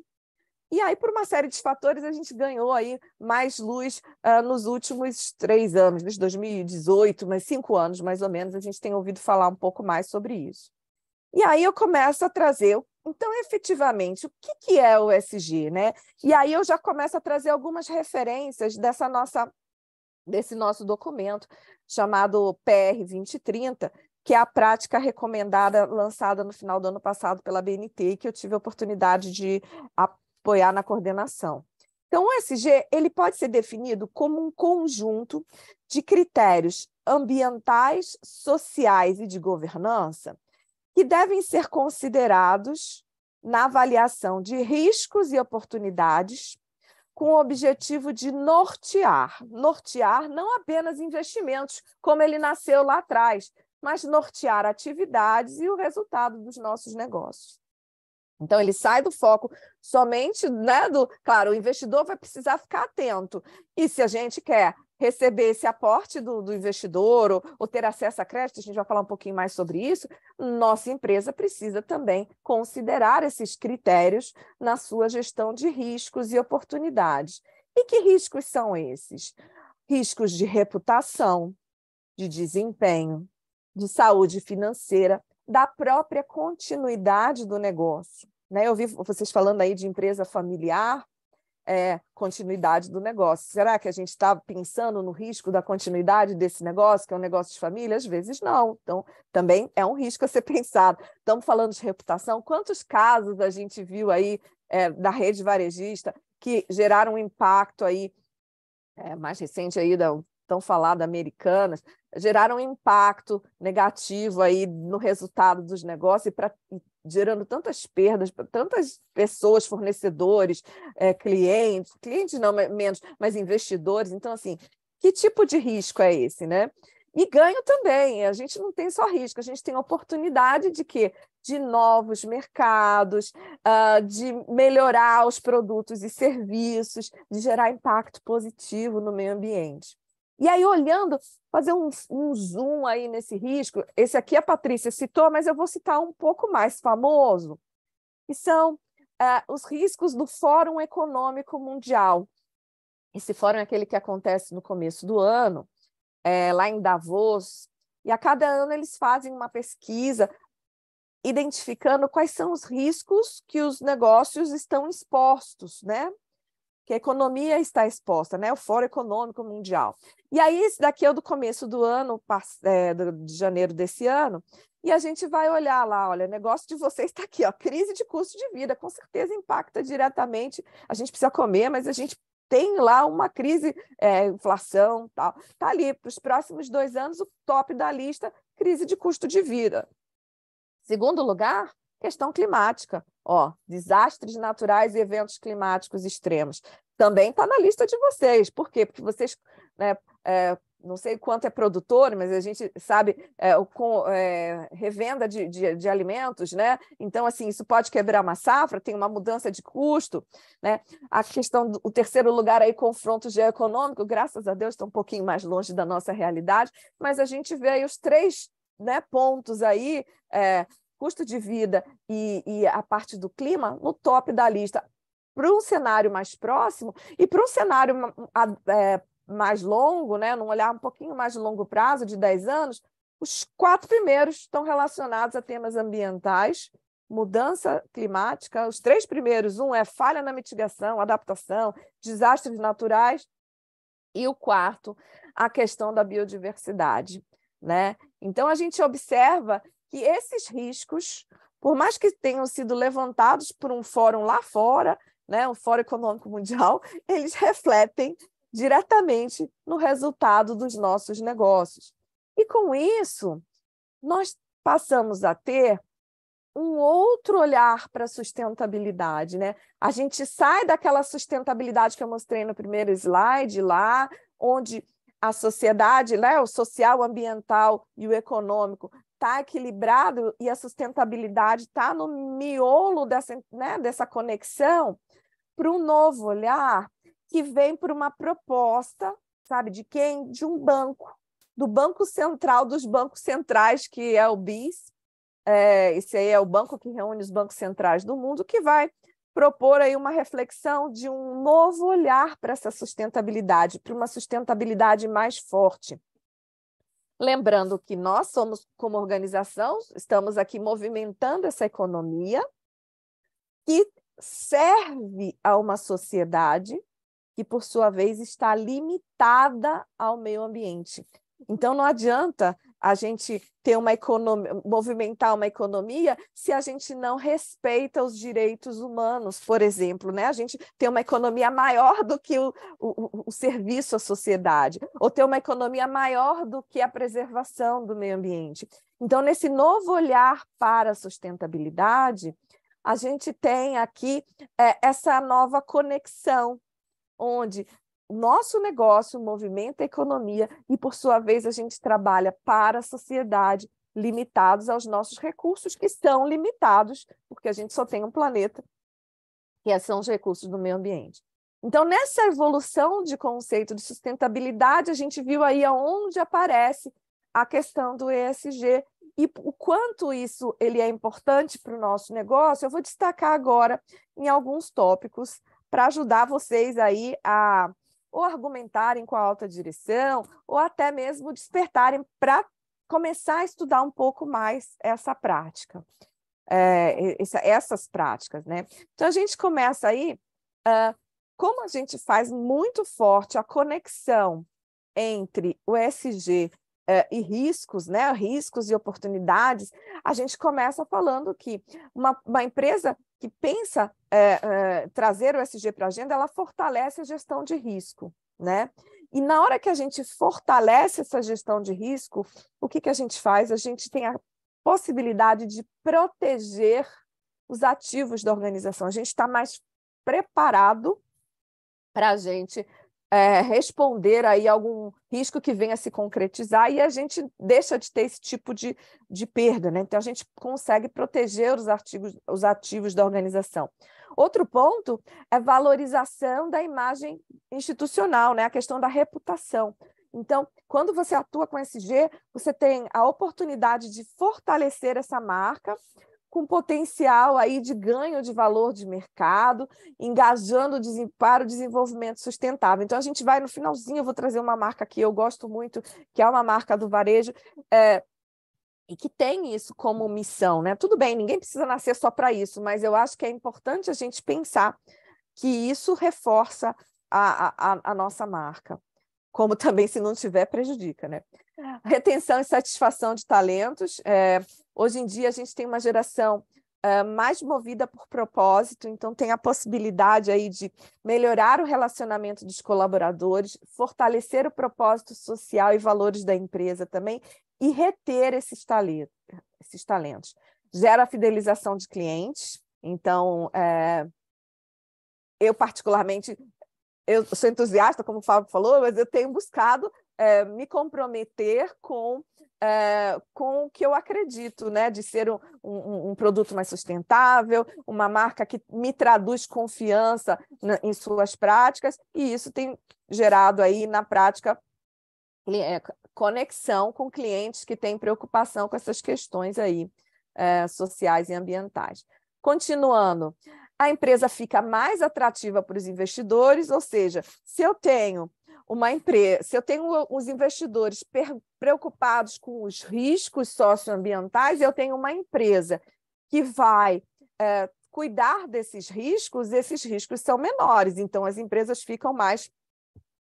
e aí, por uma série de fatores, a gente ganhou aí mais luz nos últimos 3 anos, desde 2018, mas 5 anos, mais ou menos, a gente tem ouvido falar um pouco mais sobre isso. E aí eu começo a trazer, então, efetivamente, o que é o ESG, né? E aí eu já começo a trazer algumas referências desse nosso documento, chamado PR 2030, que é a prática recomendada, lançada no final do ano passado pela BNT, que eu tive a oportunidade de apoiar na coordenação. Então, o ESG ele pode ser definido como um conjunto de critérios ambientais, sociais e de governança que devem ser considerados na avaliação de riscos e oportunidades, com o objetivo de nortear não apenas investimentos, como ele nasceu lá atrás, mas nortear atividades e o resultado dos nossos negócios. Então, ele sai do foco somente, né, claro, o investidor vai precisar ficar atento. E se a gente quer receber esse aporte do investidor ou ter acesso a crédito, a gente vai falar um pouquinho mais sobre isso, nossa empresa precisa também considerar esses critérios na sua gestão de riscos e oportunidades. E que riscos são esses? Riscos de reputação, de desempenho, de saúde financeira, da própria continuidade do negócio, né? Eu vi vocês falando aí de empresa familiar, continuidade do negócio. Será que a gente está pensando no risco da continuidade desse negócio, que é um negócio de família? Às vezes não. Então, também é um risco a ser pensado. Estamos falando de reputação. Quantos casos a gente viu aí da rede varejista que geraram um impacto aí, mais recente aí da tão falada Americanas, geraram um impacto negativo aí no resultado dos negócios gerando tantas perdas para tantas pessoas, fornecedores, clientes não menos, mas investidores. Então, assim, que tipo de risco é esse, né? E ganho também, a gente não tem só risco, a gente tem oportunidade de quê? De novos mercados, de melhorar os produtos e serviços, de gerar impacto positivo no meio ambiente. E aí, olhando, fazer um zoom aí nesse risco, esse aqui a Patrícia citou, mas eu vou citar um pouco mais famoso, que são os riscos do Fórum Econômico Mundial. Esse fórum é aquele que acontece no começo do ano, lá em Davos, e a cada ano eles fazem uma pesquisa identificando quais são os riscos que os negócios estão expostos, né? Que a economia está exposta, né? O Fórum Econômico Mundial. E aí, esse daqui é o do começo do ano, de janeiro desse ano, e a gente vai olhar lá, olha, o negócio de vocês está aqui, ó, crise de custo de vida, com certeza impacta diretamente, a gente precisa comer, mas a gente tem lá uma crise, inflação, tal. Está ali, para os próximos 2 anos, o top da lista, crise de custo de vida. Segundo lugar, questão climática. Desastres naturais e eventos climáticos extremos. Também está na lista de vocês. Por quê? Porque vocês, né, não sei quanto é produtor, mas a gente sabe com revenda de alimentos, né? Então, assim, isso pode quebrar uma safra, tem uma mudança de custo, né? A questão do terceiro lugar aí, confronto geoeconômico, graças a Deus, está um pouquinho mais longe da nossa realidade, mas a gente vê aí os 3, né, pontos aí, custo de vida e a parte do clima, no top da lista. Para um cenário mais próximo e para um cenário mais longo, né, num olhar um pouquinho mais de longo prazo, de 10 anos, os 4 primeiros estão relacionados a temas ambientais, mudança climática, os 3 primeiros, um é falha na mitigação, adaptação, desastres naturais, e o 4º, a questão da biodiversidade, né? Então, a gente observa que esses riscos, por mais que tenham sido levantados por um fórum lá fora, né, o Fórum Econômico Mundial, eles refletem diretamente no resultado dos nossos negócios. E, com isso, nós passamos a ter um outro olhar para a sustentabilidade, né? A gente sai daquela sustentabilidade que eu mostrei no primeiro slide lá, onde a sociedade, né, o social, o ambiental e o econômico está equilibrado e a sustentabilidade está no miolo dessa conexão, para um novo olhar que vem por uma proposta, sabe, de quem? De um banco, do Banco Central dos bancos centrais, que é o BIS. Esse aí é o banco que reúne os bancos centrais do mundo, que vai propor aí uma reflexão de um novo olhar para essa sustentabilidade, para uma sustentabilidade mais forte. Lembrando que nós somos, como organização, estamos aqui movimentando essa economia que serve a uma sociedade que, por sua vez, está limitada ao meio ambiente. Então, não adianta a gente ter uma economia, movimentar uma economia se a gente não respeita os direitos humanos, por exemplo, né? A gente tem uma economia maior do que o serviço à sociedade, ou ter uma economia maior do que a preservação do meio ambiente. Então, nesse novo olhar para a sustentabilidade, a gente tem aqui essa nova conexão, onde o nosso negócio movimenta a economia e, por sua vez, a gente trabalha para a sociedade, limitados aos nossos recursos, que são limitados, porque a gente só tem um planeta, que são os recursos do meio ambiente. Então, nessa evolução de conceito de sustentabilidade, a gente viu aí aonde aparece a questão do ESG e o quanto isso ele é importante para o nosso negócio. Eu vou destacar agora em alguns tópicos para ajudar vocês aí a ou argumentarem com a alta direção, ou até mesmo despertarem para começar a estudar um pouco mais essa prática, essas práticas, né? Então, a gente começa aí, como a gente faz muito forte a conexão entre o ESG e riscos, né? Riscos e oportunidades, a gente começa falando que uma empresa que pensa trazer o ESG para a agenda, ela fortalece a gestão de risco, né? E na hora que a gente fortalece essa gestão de risco, o que a gente faz? A gente tem a possibilidade de proteger os ativos da organização. A gente está mais preparado para a gente responder aí algum risco que venha a se concretizar e a gente deixa de ter esse tipo de perda, né? Então, a gente consegue proteger os ativos da organização. Outro ponto é valorização da imagem institucional, né? A questão da reputação. Então, quando você atua com ESG, você tem a oportunidade de fortalecer essa marca com potencial aí de ganho de valor de mercado, engajando para o desenvolvimento sustentável. Então, a gente vai no finalzinho, eu vou trazer uma marca que eu gosto muito, que é uma marca do varejo, e que tem isso como missão, né? Tudo bem, ninguém precisa nascer só para isso, mas eu acho que é importante a gente pensar que isso reforça a nossa marca, como também, se não tiver, prejudica, né? Retenção e satisfação de talentos. Hoje em dia, a gente tem uma geração mais movida por propósito, então tem a possibilidade aí de melhorar o relacionamento dos colaboradores, fortalecer o propósito social e valores da empresa também, e reter esses talentos. Gera a fidelização de clientes. Então, eu particularmente, eu sou entusiasta, como o Fábio falou, mas eu tenho buscado me comprometer com o que eu acredito, né? De ser um produto mais sustentável, uma marca que me traduz confiança em suas práticas, e isso tem gerado aí, na prática, conexão com clientes que têm preocupação com essas questões aí, sociais e ambientais. Continuando, a empresa fica mais atrativa para os investidores, ou seja, se eu tenho uma empresa, se eu tenho os investidores preocupados com os riscos socioambientais, eu tenho uma empresa que vai cuidar desses riscos, esses riscos são menores, então as empresas ficam mais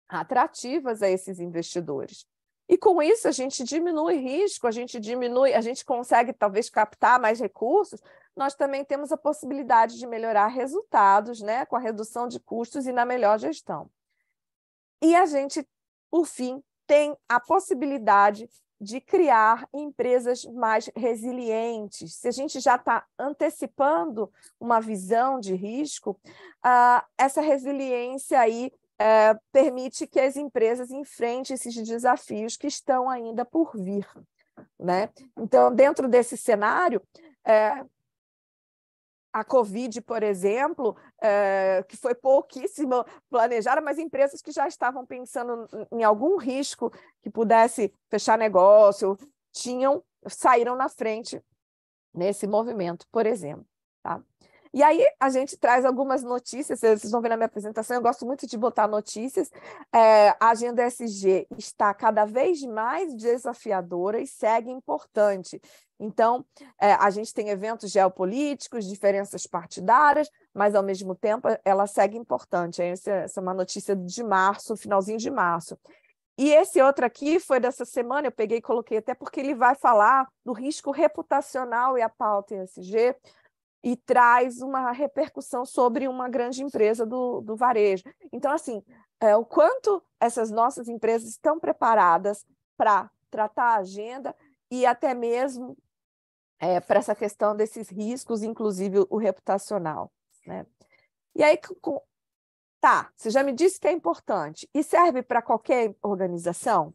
atrativas a esses investidores. E com isso a gente diminui risco, a gente consegue talvez captar mais recursos, nós também temos a possibilidade de melhorar resultados, né, com a redução de custos e na melhor gestão. E a gente, por fim, tem a possibilidade de criar empresas mais resilientes. Se a gente já está antecipando uma visão de risco, essa resiliência aí permite que as empresas enfrentem esses desafios que estão ainda por vir, né? Então, dentro desse cenário, a Covid, por exemplo, que foi pouquíssimo planejada, mas empresas que já estavam pensando em algum risco que pudesse fechar negócio, saíram na frente nesse movimento, por exemplo. Tá? E aí a gente traz algumas notícias, vocês vão ver na minha apresentação, eu gosto muito de botar notícias. A agenda ESG está cada vez mais desafiadora e segue importante. Então, a gente tem eventos geopolíticos, diferenças partidárias, mas, ao mesmo tempo, ela segue importante. Essa é uma notícia de março, finalzinho de março. E esse outro aqui foi dessa semana, eu peguei e coloquei até porque ele vai falar do risco reputacional e a pauta ESG, e traz uma repercussão sobre uma grande empresa do varejo. Então, assim, o quanto essas nossas empresas estão preparadas para tratar a agenda e até mesmo para essa questão desses riscos, inclusive o reputacional, né? E aí, você já me disse que é importante, e serve para qualquer organização,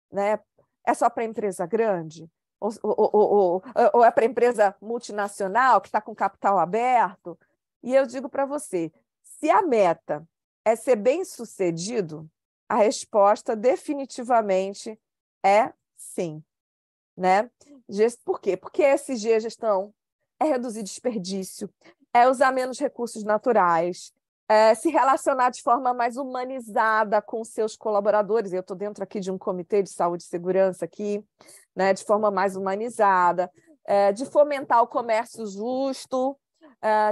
né? É só para empresa grande? Ou é para empresa multinacional que está com capital aberto? E eu digo para você, se a meta é ser bem-sucedido, a resposta definitivamente é sim. Né? Por quê? Porque ESG gestão é reduzir desperdício, é usar menos recursos naturais, se relacionar de forma mais humanizada com seus colaboradores. Eu estou dentro aqui de um comitê de saúde e segurança aqui, né, de forma mais humanizada, de fomentar o comércio justo,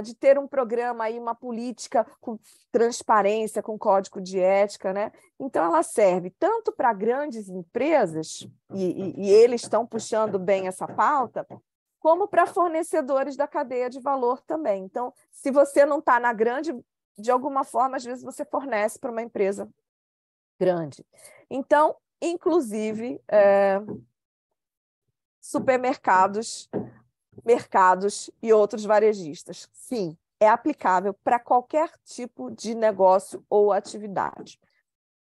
de ter um programa aí, uma política com transparência, com código de ética, né? Então, ela serve tanto para grandes empresas, e eles estão puxando bem essa pauta, como para fornecedores da cadeia de valor também. Então, se você não está na grande, de alguma forma, às vezes você fornece para uma empresa grande. Então, inclusive, supermercados, mercados e outros varejistas. Sim, é aplicável para qualquer tipo de negócio ou atividade.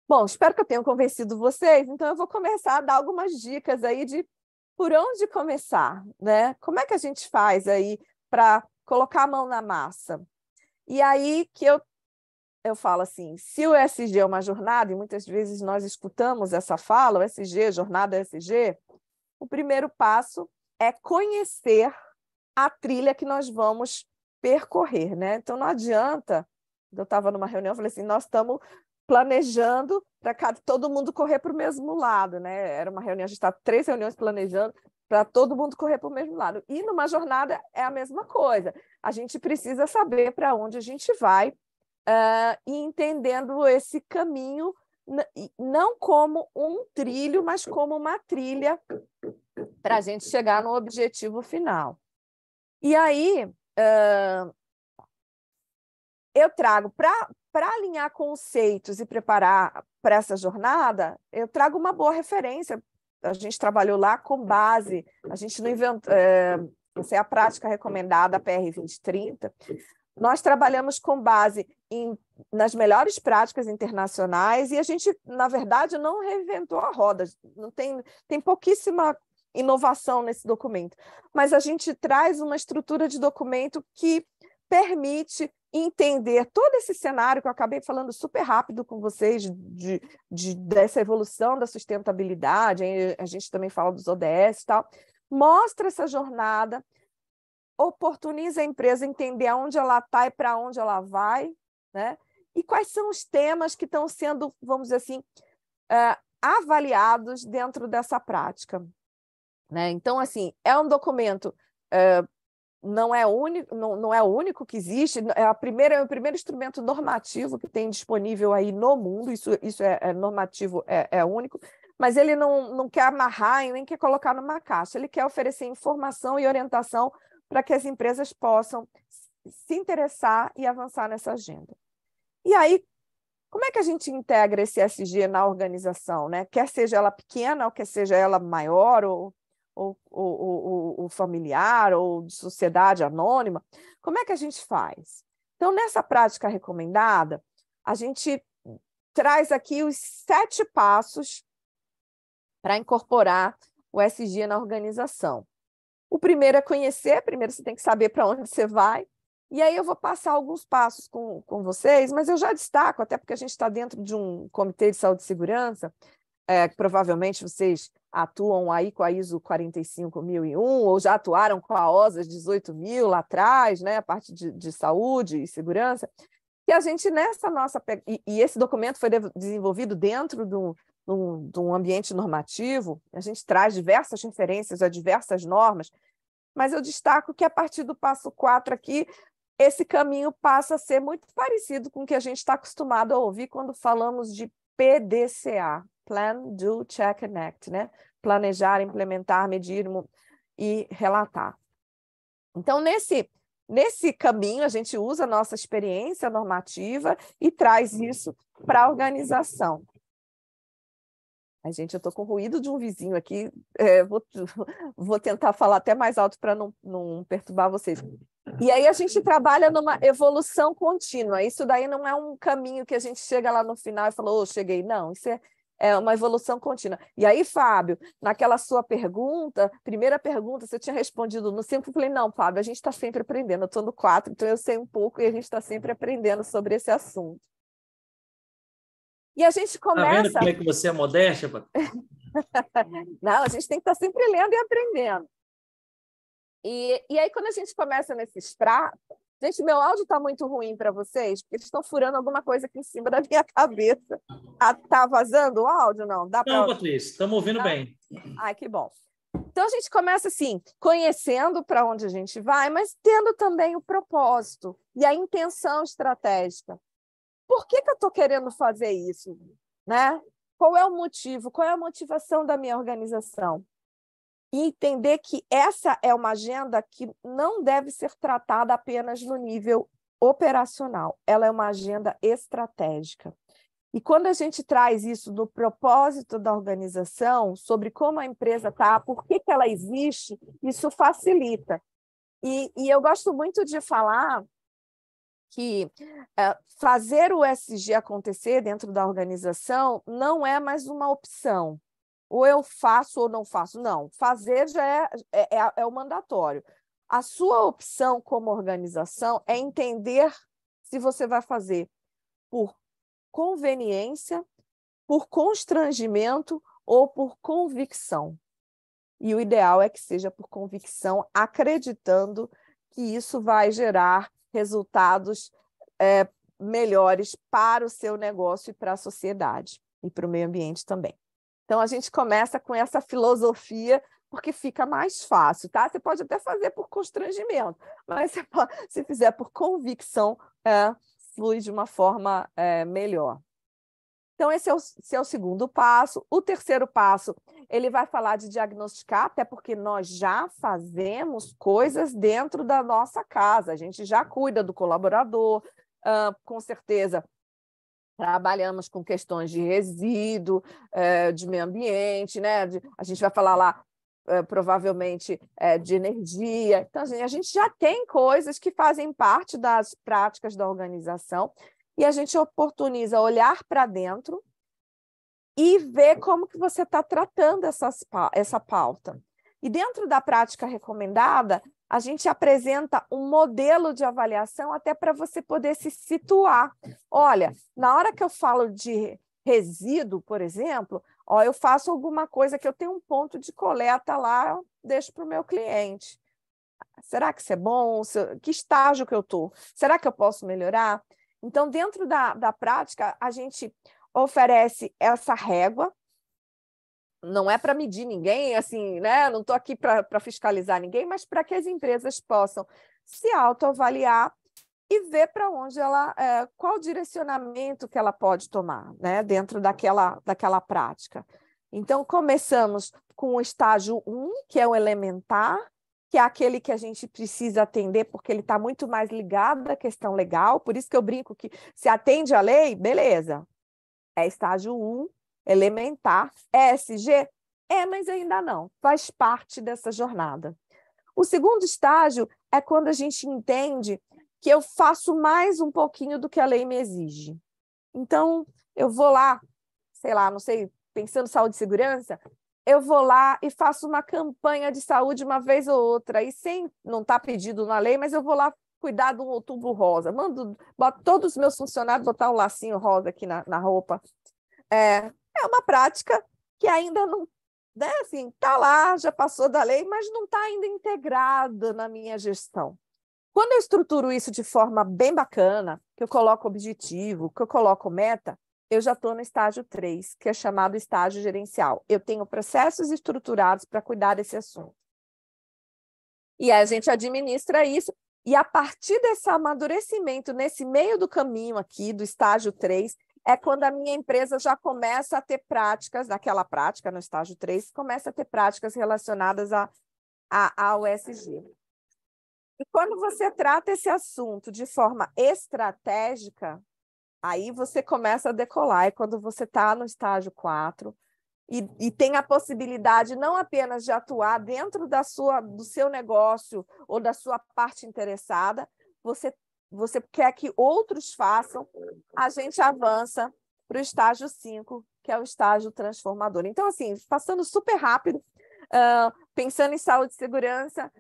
Bom, espero que eu tenha convencido vocês, então eu vou começar a dar algumas dicas aí de por onde começar, né? Como é que a gente faz aí para colocar a mão na massa? E aí que eu falo assim, se o ESG é uma jornada, e muitas vezes nós escutamos essa fala, o ESG, jornada ESG, o primeiro passo é conhecer a trilha que nós vamos percorrer, né? Então não adianta, eu estava numa reunião, eu falei assim, nós estamos planejando para todo mundo correr para o mesmo lado, né? Era uma reunião, a gente está 3 reuniões planejando para todo mundo correr para o mesmo lado. E numa jornada é a mesma coisa. A gente precisa saber para onde a gente vai e entendendo esse caminho não como um trilho, mas como uma trilha para a gente chegar no objetivo final. E aí eu trago para alinhar conceitos e preparar para essa jornada, eu trago uma boa referência. A gente trabalhou lá com base, a gente não inventou, essa é a prática recomendada, a PR 2030. Nós trabalhamos com base nas melhores práticas internacionais e a gente, na verdade, não reinventou a roda. Não tem pouquíssima inovação nesse documento, mas a gente traz uma estrutura de documento que permite entender todo esse cenário que eu acabei falando super rápido com vocês dessa evolução da sustentabilidade, a gente também fala dos ODS e tal, mostra essa jornada, oportuniza a empresa a entender aonde ela está e para onde ela vai, né? E quais são os temas que estão sendo, vamos dizer assim, avaliados dentro dessa prática, né? Então, assim, é um documento, não é o único que existe, é o primeiro instrumento normativo que tem disponível aí no mundo, isso é normativo, é único, mas ele não quer amarrar e nem quer colocar numa caixa, ele quer oferecer informação e orientação para que as empresas possam se interessar e avançar nessa agenda. E aí, como é que a gente integra esse ESG na organização, né? Quer seja ela pequena, ou quer seja ela maior, ou familiar, ou de sociedade anônima, como é que a gente faz? Então, nessa prática recomendada, a gente traz aqui os 7 passos para incorporar o ESG na organização. O primeiro é conhecer, primeiro você tem que saber para onde você vai, e aí eu vou passar alguns passos com vocês, mas eu já destaco, até porque a gente está dentro de um comitê de saúde e segurança, que provavelmente vocês atuam aí com a ISO 45001, ou já atuaram com a OSAS 18000 lá atrás, né, a parte de saúde e segurança, que a gente nessa nossa... E esse documento foi desenvolvido dentro de um ambiente normativo, a gente traz diversas referências a diversas normas, mas eu destaco que a partir do passo 4 aqui, esse caminho passa a ser muito parecido com o que a gente está acostumado a ouvir quando falamos de PDCA, Plan, Do, Check and Act, né? Planejar, implementar, medir e relatar. Então, nesse caminho, a gente usa a nossa experiência normativa e traz isso para a organização. Ai, gente, eu estou com ruído de um vizinho aqui, vou tentar falar até mais alto para não perturbar vocês. E aí a gente trabalha numa evolução contínua, isso daí não é um caminho que a gente chega lá no final e fala, cheguei, não, isso é uma evolução contínua. E aí, Fábio, naquela sua primeira pergunta, você tinha respondido no 5, eu falei, não, Fábio, a gente está sempre aprendendo, eu estou no 4, então eu sei um pouco e a gente está sempre aprendendo sobre esse assunto. E a gente começa... Está vendo como é que você é modéstia, Patrícia? Não, a gente tem que estar sempre lendo e aprendendo. E aí, quando a gente começa nesses pratos... Gente, meu áudio está muito ruim para vocês, porque eles estão furando alguma coisa aqui em cima da minha cabeça. Está vazando o áudio? Não, Não, Patrícia, estamos ouvindo bem. Ai, que bom. Então, a gente começa assim, conhecendo para onde a gente vai, mas tendo também o propósito e a intenção estratégica. Por que eu estou querendo fazer isso? Né? Qual é o motivo? Qual é a motivação da minha organização? E entender que essa é uma agenda que não deve ser tratada apenas no nível operacional. Ela é uma agenda estratégica. E quando a gente traz isso do propósito da organização, sobre como a empresa está, por que ela existe, isso facilita. E eu gosto muito de falar que fazer o ESG acontecer dentro da organização não é mais uma opção. Ou eu faço ou não faço. Não, fazer já é o mandatório. A sua opção como organização é entender se você vai fazer por conveniência, por constrangimento ou por convicção. E o ideal é que seja por convicção, acreditando que isso vai gerar resultados melhores para o seu negócio e para a sociedade, e para o meio ambiente também. Então, a gente começa com essa filosofia, porque fica mais fácil, tá? Você pode até fazer por constrangimento, mas se fizer por convicção, flui de uma forma melhor. Então, esse é o segundo passo. O terceiro passo, ele vai falar de diagnosticar, até porque nós já fazemos coisas dentro da nossa casa, a gente já cuida do colaborador, com certeza trabalhamos com questões de resíduo, de meio ambiente, né? A gente vai falar lá, provavelmente, de energia. Então, assim, a gente já tem coisas que fazem parte das práticas da organização e a gente oportuniza olhar para dentro e ver como que você está tratando essa pauta. E dentro da prática recomendada, a gente apresenta um modelo de avaliação até para você poder se situar. Olha, na hora que eu falo de resíduo, por exemplo, eu faço alguma coisa que eu tenho um ponto de coleta lá, eu deixo para o meu cliente. Será que isso é bom? Que estágio que eu estou? Será que eu posso melhorar? Então, dentro da prática, a gente oferece essa régua. Não é para medir ninguém, assim, né? Não estou aqui para fiscalizar ninguém, mas para que as empresas possam se autoavaliar e ver para onde qual o direcionamento que ela pode tomar, né? Dentro daquela prática. Então, começamos com o estágio 1, que é o elementar, que é aquele que a gente precisa atender, porque ele está muito mais ligado à questão legal, por isso que eu brinco que se atende à lei, beleza. É estágio 1, elementar, ESG? Mas ainda não, faz parte dessa jornada. O segundo estágio é quando a gente entende que eu faço mais um pouquinho do que a lei me exige. Então, eu vou lá, sei lá, não sei, pensando em saúde e segurança, eu vou lá e faço uma campanha de saúde uma vez ou outra, e não está pedido na lei, mas eu vou lá cuidar do Outubro Rosa, boto todos os meus funcionários botar um lacinho rosa aqui na roupa. É uma prática que ainda não, né, assim, está lá, já passou da lei, mas não está ainda integrada na minha gestão. Quando eu estruturo isso de forma bem bacana, que eu coloco objetivo, que eu coloco meta, eu já estou no estágio 3, que é chamado estágio gerencial. Eu tenho processos estruturados para cuidar desse assunto. E aí a gente administra isso, e a partir desse amadurecimento, nesse meio do caminho aqui, do estágio 3, é quando a minha empresa já começa a ter práticas, naquela prática, no estágio 3, começa a ter práticas relacionadas ao ESG. E quando você trata esse assunto de forma estratégica, aí você começa a decolar. É quando você está no estágio 4 e tem a possibilidade não apenas de atuar dentro do seu negócio ou da sua parte interessada, você quer que outros façam, a gente avança para o estágio 5, que é o estágio transformador. Então, assim, passando super rápido, pensando em saúde e segurança,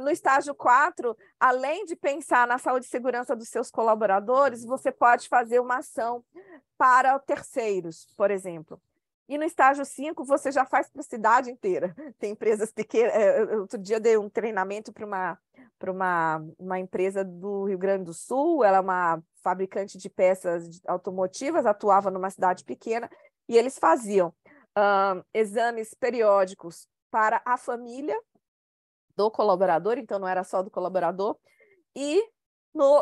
no estágio 4, além de pensar na saúde e segurança dos seus colaboradores, você pode fazer uma ação para terceiros, por exemplo. E no estágio 5, você já faz para a cidade inteira. Tem empresas pequenas. Outro dia eu dei um treinamento para uma empresa do Rio Grande do Sul, ela é uma fabricante de peças automotivas, atuava numa cidade pequena, e eles faziam exames periódicos para a família do colaborador, então não era só do colaborador, e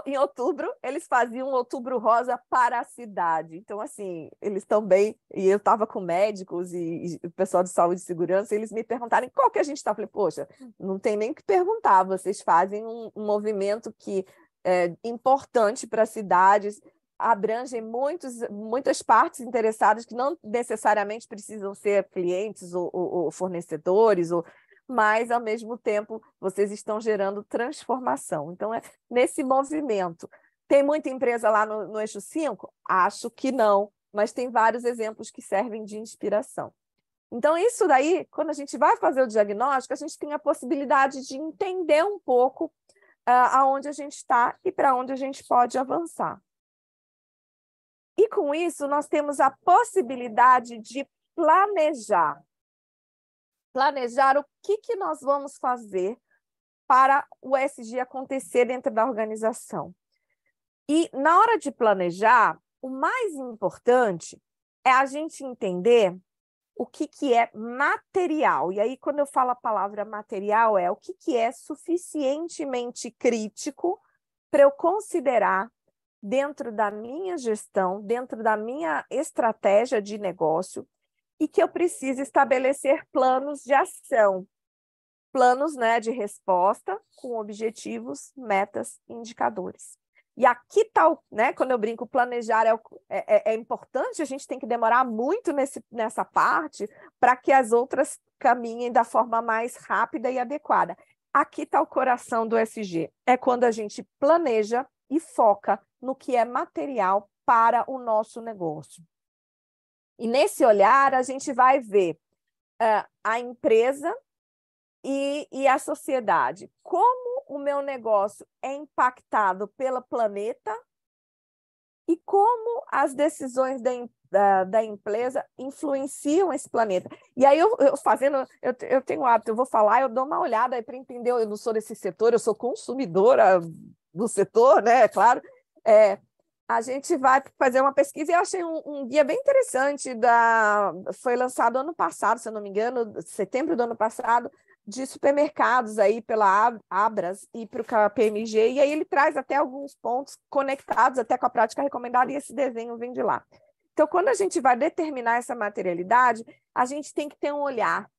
em outubro eles faziam um Outubro Rosa para a cidade. Então, assim, eles também, e eu estava com médicos e o pessoal de saúde e segurança, eles me perguntaram qual que a gente está. Eu falei, poxa, não tem nem o que perguntar, vocês fazem um movimento que é importante para as cidades, abrangem muitas partes interessadas que não necessariamente precisam ser clientes ou fornecedores, mas, ao mesmo tempo, vocês estão gerando transformação. Então, é nesse movimento Tem muita empresa lá no eixo 5? Acho que não, mas tem vários exemplos que servem de inspiração. Então, isso daí, quando a gente vai fazer o diagnóstico, a gente tem a possibilidade de entender um pouco aonde a gente está e para onde a gente pode avançar. E com isso, nós temos a possibilidade de planejar. Planejar o que nós vamos fazer para o ESG acontecer dentro da organização. E na hora de planejar, o mais importante é a gente entender o que é material. E aí, quando eu falo a palavra material, é o que é suficientemente crítico para eu considerar dentro da minha gestão, dentro da minha estratégia de negócio, e que eu preciso estabelecer planos de ação, planos, né, de resposta com objetivos, metas e indicadores. E aqui está, né, quando eu brinco, planejar é importante, a gente tem que demorar muito nessa parte para que as outras caminhem da forma mais rápida e adequada. Aqui está o coração do ESG, é quando a gente planeja e foca no que é material para o nosso negócio. E nesse olhar, a gente vai ver a empresa e a sociedade. Como o meu negócio é impactado pelo planeta e como as decisões da empresa influenciam esse planeta. E aí, eu tenho o hábito, eu vou falar, eu dou uma olhada aí para entender, eu não sou desse setor, eu sou consumidora do setor, né? Claro. A gente vai fazer uma pesquisa e eu achei um guia bem interessante, foi lançado ano passado, se eu não me engano, setembro do ano passado, de supermercados aí pela Abras e para o KPMG, e aí ele traz até alguns pontos conectados até com a prática recomendada, e esse desenho vem de lá. Então, quando a gente vai determinar essa materialidade, a gente tem que ter um olhar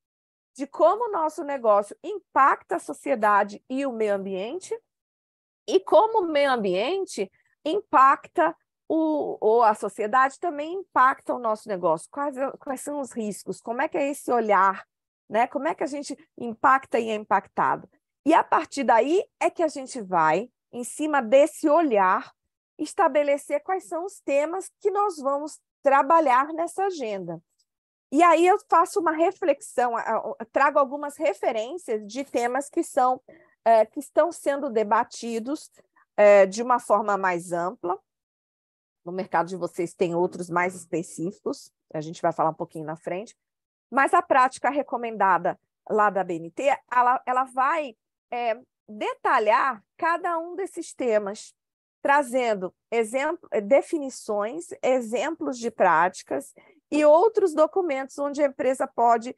de como o nosso negócio impacta a sociedade e o meio ambiente, e como o meio ambiente impacta ou a sociedade também impacta o nosso negócio. Quais são os riscos? Como é que é esse olhar? Né? Como é que a gente impacta e é impactado? E a partir daí é que a gente vai, em cima desse olhar, estabelecer quais são os temas que nós vamos trabalhar nessa agenda. E aí eu faço uma reflexão, trago algumas referências de temas que estão sendo debatidos de uma forma mais ampla. No mercado de vocês tem outros mais específicos, a gente vai falar um pouquinho na frente. Mas a prática recomendada lá da BNT, ela vai detalhar cada um desses temas, trazendo definições, exemplos de práticas e outros documentos onde a empresa pode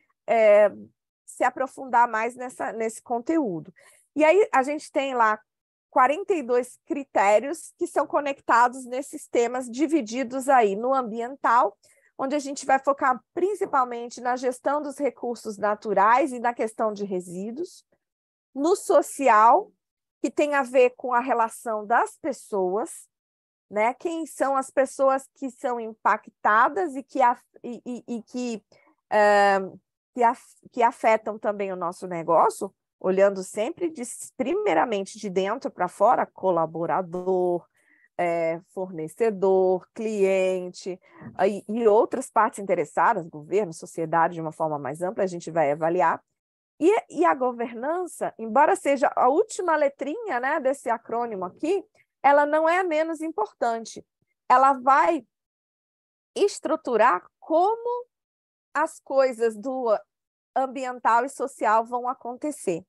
se aprofundar mais nesse conteúdo. E aí a gente tem lá 42 critérios que são conectados nesses temas, divididos aí no ambiental, onde a gente vai focar principalmente na gestão dos recursos naturais e na questão de resíduos, no social, que tem a ver com a relação das pessoas, né? Quem são as pessoas que são impactadas e que afetam também o nosso negócio, olhando sempre primeiramente de dentro para fora, colaborador, fornecedor, cliente e outras partes interessadas, governo, sociedade, de uma forma mais ampla, a gente vai avaliar. E a governança, embora seja a última letrinha, né, desse acrônimo aqui, ela não é menos importante. Ela vai estruturar como as coisas do ambiental e social vão acontecer.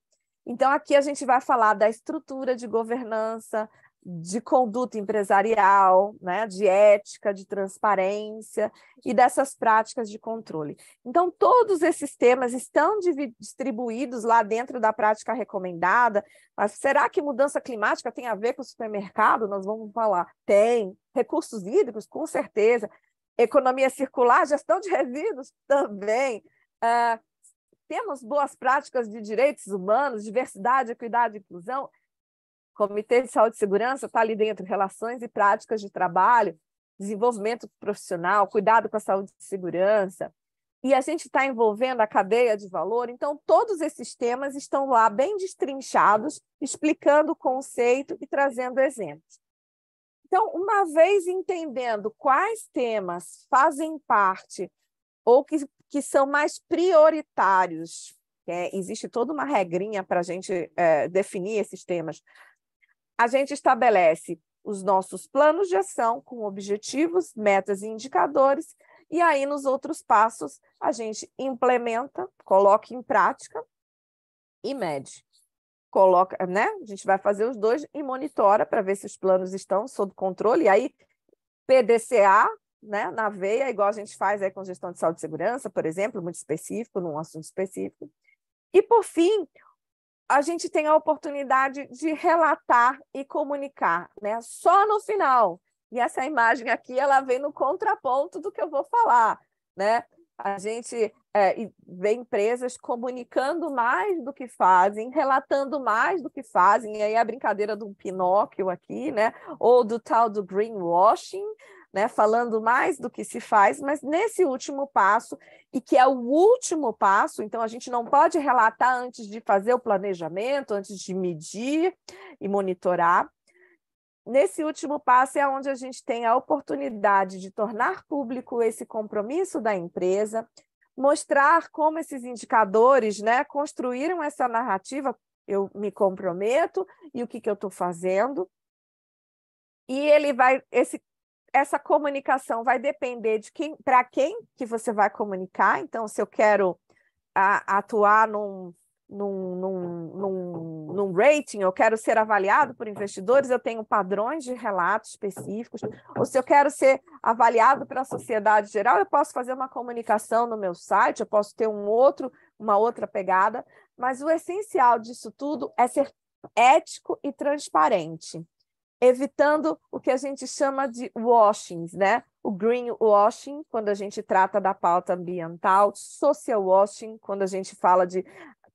Então, aqui a gente vai falar da estrutura de governança, de conduta empresarial, né, de ética, de transparência e dessas práticas de controle. Então, todos esses temas estão distribuídos lá dentro da prática recomendada. Mas será que mudança climática tem a ver com o supermercado? Nós vamos falar. Tem. Recursos hídricos, com certeza. Economia circular, gestão de resíduos, também. Temos boas práticas de direitos humanos, diversidade, equidade e inclusão. Comitê de Saúde e Segurança está ali dentro, relações e práticas de trabalho, desenvolvimento profissional, cuidado com a saúde e segurança. E a gente está envolvendo a cadeia de valor, então todos esses temas estão lá bem destrinchados, explicando o conceito e trazendo exemplos. Então, uma vez entendendo quais temas fazem parte ou que são mais prioritários, existe toda uma regrinha para a gente definir esses temas, a gente estabelece os nossos planos de ação com objetivos, metas e indicadores, e aí nos outros passos a gente implementa, coloca em prática e mede. Coloca, né? A gente vai fazer os dois e monitora para ver se os planos estão sob controle, e aí PDCA, né, na veia, igual a gente faz aí com gestão de saúde e segurança, por exemplo, muito específico, num assunto específico. E, por fim, a gente tem a oportunidade de relatar e comunicar, né? Só no final. E essa imagem aqui, ela vem no contraponto do que eu vou falar, né? A gente vê empresas comunicando mais do que fazem, relatando mais do que fazem, e aí a brincadeira do Pinóquio aqui, né? Ou do tal do greenwashing, né? Falando mais do que se faz, mas nesse último passo, e que é o último passo, então a gente não pode relatar antes de fazer o planejamento, antes de medir e monitorar. Nesse último passo é onde a gente tem a oportunidade de tornar público esse compromisso da empresa, mostrar como esses indicadores, né, construíram essa narrativa, eu me comprometo e o que eu estou fazendo. E essa comunicação vai depender de para quem que você vai comunicar. Então, se eu quero atuar num rating, eu quero ser avaliado por investidores, eu tenho padrões de relatos específicos, ou se eu quero ser avaliado pela sociedade geral, eu posso fazer uma comunicação no meu site, eu posso ter uma outra pegada, mas o essencial disso tudo é ser ético e transparente, evitando o que a gente chama de washings, né? O greenwashing, quando a gente trata da pauta ambiental, social washing, quando a gente fala de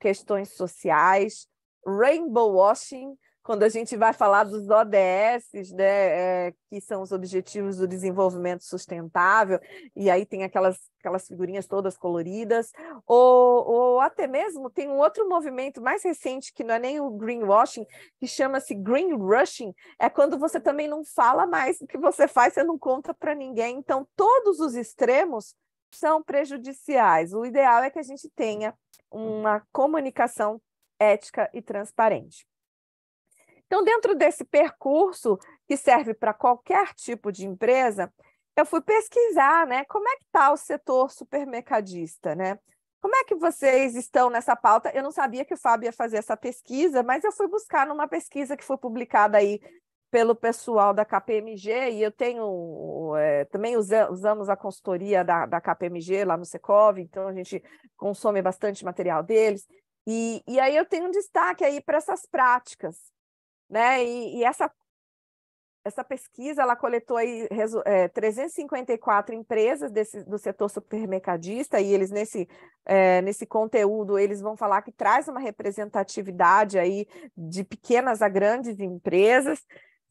questões sociais, rainbow washing, quando a gente vai falar dos ODS, né, que são os Objetivos do Desenvolvimento Sustentável, e aí tem aquelas figurinhas todas coloridas, ou até mesmo tem um outro movimento mais recente, que não é nem o greenwashing, que chama-se greenrushing, é quando você também não fala mais o que você faz, você não conta para ninguém. Então, todos os extremos são prejudiciais. O ideal é que a gente tenha uma comunicação ética e transparente. Então, dentro desse percurso, que serve para qualquer tipo de empresa, eu fui pesquisar, né, como é que está o setor supermercadista, né? Como é que vocês estão nessa pauta? Eu não sabia que o Fábio ia fazer essa pesquisa, mas eu fui buscar numa pesquisa que foi publicada aí pelo pessoal da KPMG, e eu tenho também usamos a consultoria da KPMG lá no Secov, então a gente consome bastante material deles, e aí eu tenho um destaque aí para essas práticas, né? E essa pesquisa, ela coletou aí 354 empresas do setor supermercadista, e eles nesse conteúdo eles vão falar que traz uma representatividade aí de pequenas a grandes empresas.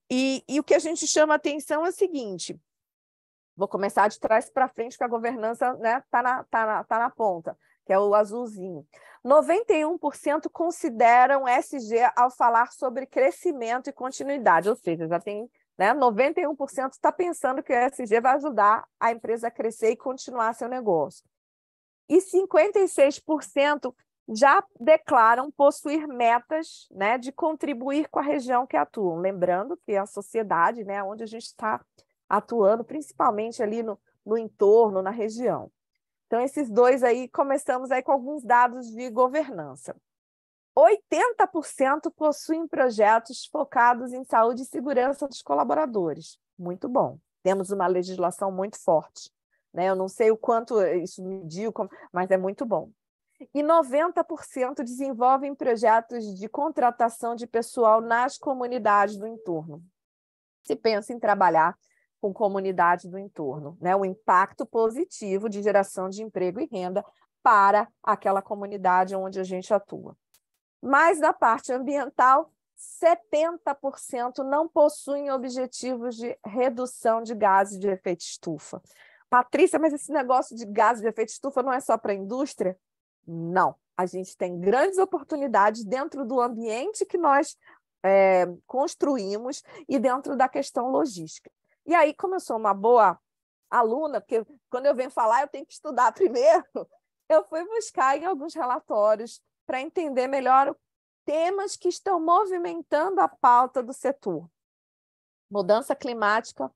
E o que a gente chama atenção é o seguinte, vou começar de trás para frente, que a governança, né, tá na ponta, que é o azulzinho. 91% consideram SG ao falar sobre crescimento e continuidade, ou seja, já tem, né, 91% está pensando que o SG vai ajudar a empresa a crescer e continuar seu negócio. E 56% já declaram possuir metas, né, de contribuir com a região que atuam. Lembrando que a sociedade, né, onde a gente está atuando, principalmente ali no entorno, na região. Então, esses dois aí, começamos aí com alguns dados de governança. 80% possuem projetos focados em saúde e segurança dos colaboradores. Muito bom. Temos uma legislação muito forte, né? Eu não sei o quanto isso mediu, mas é muito bom. E 90% desenvolvem projetos de contratação de pessoal nas comunidades do entorno. Se pensa em trabalhar com comunidade do entorno, né? O impacto positivo de geração de emprego e renda para aquela comunidade onde a gente atua. Mas da parte ambiental, 70% não possuem objetivos de redução de gases de efeito estufa. Patrícia, mas esse negócio de gases de efeito estufa não é só para a indústria? Não, a gente tem grandes oportunidades dentro do ambiente que nós construímos e dentro da questão logística. E aí, como eu sou uma boa aluna, porque quando eu venho falar eu tenho que estudar primeiro, eu fui buscar em alguns relatórios para entender melhor temas que estão movimentando a pauta do setor. Mudança climática,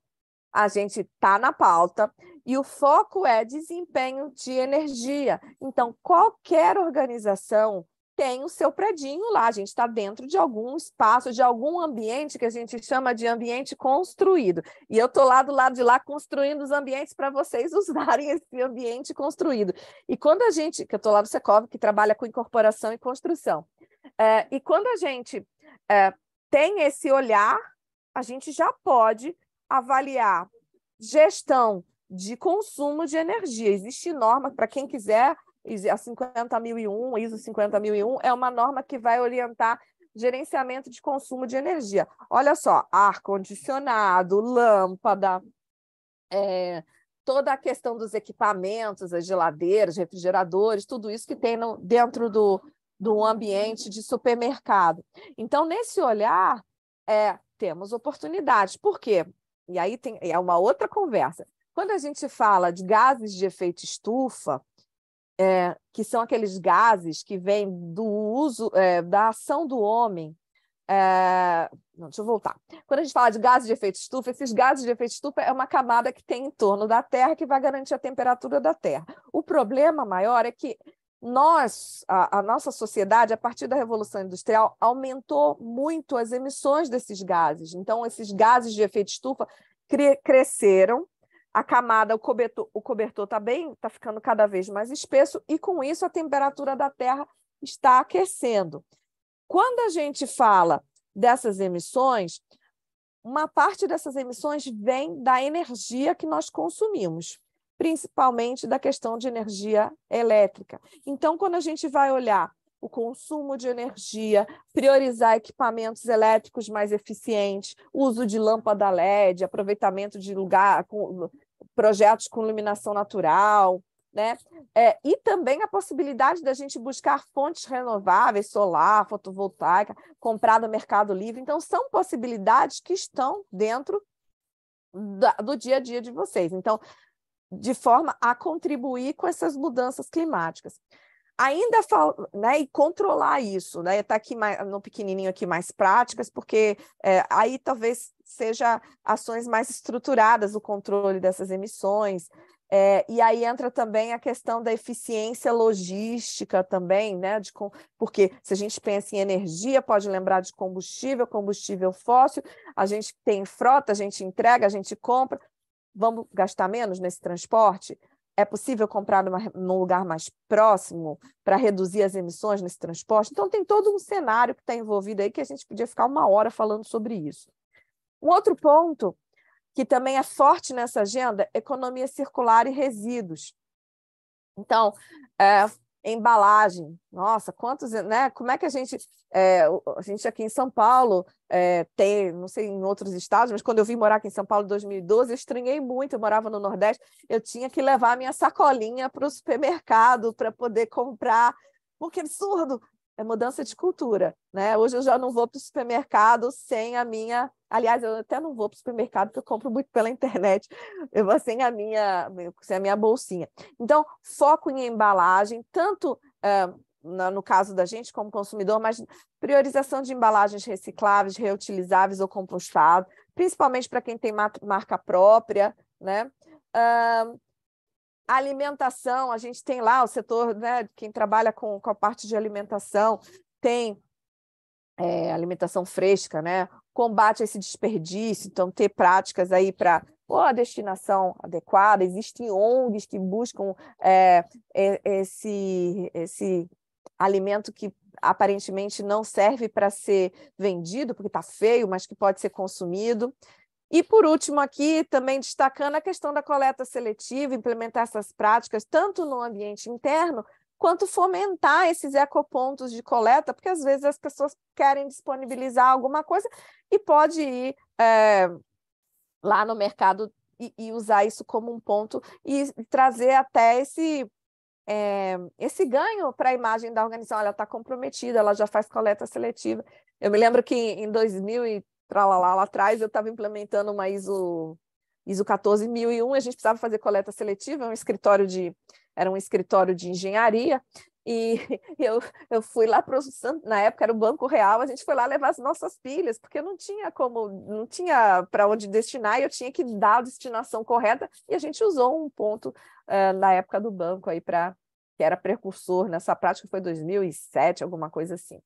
a gente está na pauta, e o foco é desempenho de energia. Então, qualquer organização tem o seu predinho lá, a gente está dentro de algum espaço, de algum ambiente que a gente chama de ambiente construído. E eu estou lá do lado de lá construindo os ambientes para vocês usarem esse ambiente construído. E quando a gente, que eu estou lá no Secov, que trabalha com incorporação e construção, e quando a gente tem esse olhar, a gente já pode avaliar gestão de consumo de energia. Existe norma, para quem quiser, a 50001, ISO 50001, é uma norma que vai orientar gerenciamento de consumo de energia. Olha só, ar-condicionado, lâmpada, toda a questão dos equipamentos, as geladeiras, refrigeradores, tudo isso que tem dentro do ambiente de supermercado. Então, nesse olhar, temos oportunidades. Por quê? E aí é uma outra conversa. Quando a gente fala de gases de efeito estufa, que são aqueles gases que vêm do uso, da ação do homem. Não, deixa eu voltar. Quando a gente fala de gases de efeito estufa, esses gases de efeito estufa é uma camada que tem em torno da Terra que vai garantir a temperatura da Terra. O problema maior é que a nossa sociedade, a partir da Revolução Industrial, aumentou muito as emissões desses gases. Então, esses gases de efeito estufa cresceram, a camada, o cobertor está ficando cada vez mais espesso, e com isso a temperatura da Terra está aquecendo. Quando a gente fala dessas emissões, uma parte dessas emissões vem da energia que nós consumimos, principalmente da questão de energia elétrica. Então, quando a gente vai olhar o consumo de energia, priorizar equipamentos elétricos mais eficientes, uso de lâmpada LED, aproveitamento de projetos com iluminação natural, né? E também a possibilidade da gente buscar fontes renováveis, solar, fotovoltaica, comprar no Mercado Livre. Então, são possibilidades que estão dentro do dia a dia de vocês. Então, de forma a contribuir com essas mudanças climáticas. Ainda né, e controlar isso, né? Está aqui no pequenininho aqui mais práticas, porque aí talvez seja ações mais estruturadas o controle dessas emissões. E aí entra também a questão da eficiência logística também, né? Porque se a gente pensa em energia, pode lembrar de combustível fóssil, a gente tem frota, a gente entrega, a gente compra. Vamos gastar menos nesse transporte? É possível comprar num lugar mais próximo para reduzir as emissões nesse transporte? Então, tem todo um cenário que está envolvido aí que a gente podia ficar 1 hora falando sobre isso. Um outro ponto que também é forte nessa agenda, economia circular e resíduos. Então, embalagem, nossa, quantos, né? Como é que a gente aqui em São Paulo tem, não sei em outros estados, mas quando eu vim morar aqui em São Paulo em 2012, eu estranhei muito, eu morava no Nordeste, eu tinha que levar a minha sacolinha para o supermercado para poder comprar, porque absurdo, é mudança de cultura, né? Hoje eu já não vou para o supermercado sem a minha... Aliás, eu até não vou para o supermercado, porque eu compro muito pela internet. Eu vou sem a minha bolsinha. Então, foco em embalagem, tanto no caso da gente como consumidor, mas priorização de embalagens recicláveis, reutilizáveis ou compostáveis, principalmente para quem tem marca própria, né? Alimentação, a gente tem lá o setor, né, quem trabalha com a parte de alimentação, tem alimentação fresca, né? Combate a esse desperdício, então ter práticas aí para a destinação adequada. Existem ONGs que buscam esse alimento que aparentemente não serve para ser vendido, porque está feio, mas que pode ser consumido. E, por último, aqui, também destacando a questão da coleta seletiva, implementar essas práticas tanto no ambiente interno, quanto fomentar esses ecopontos de coleta, porque, às vezes, as pessoas querem disponibilizar alguma coisa e pode ir lá no mercado e usar isso como um ponto e trazer até esse ganho para a imagem da organização, ela está comprometida, ela já faz coleta seletiva. Eu me lembro que em 2000 e lá atrás, eu estava implementando uma ISO 14001, a gente precisava fazer coleta seletiva, era um escritório de engenharia, e eu fui lá na época era o Banco Real, a gente foi lá levar as nossas pilhas, porque não tinha para onde destinar, e eu tinha que dar a destinação correta, e a gente usou um ponto na época do banco aí que era precursor nessa prática, foi 2007, alguma coisa assim.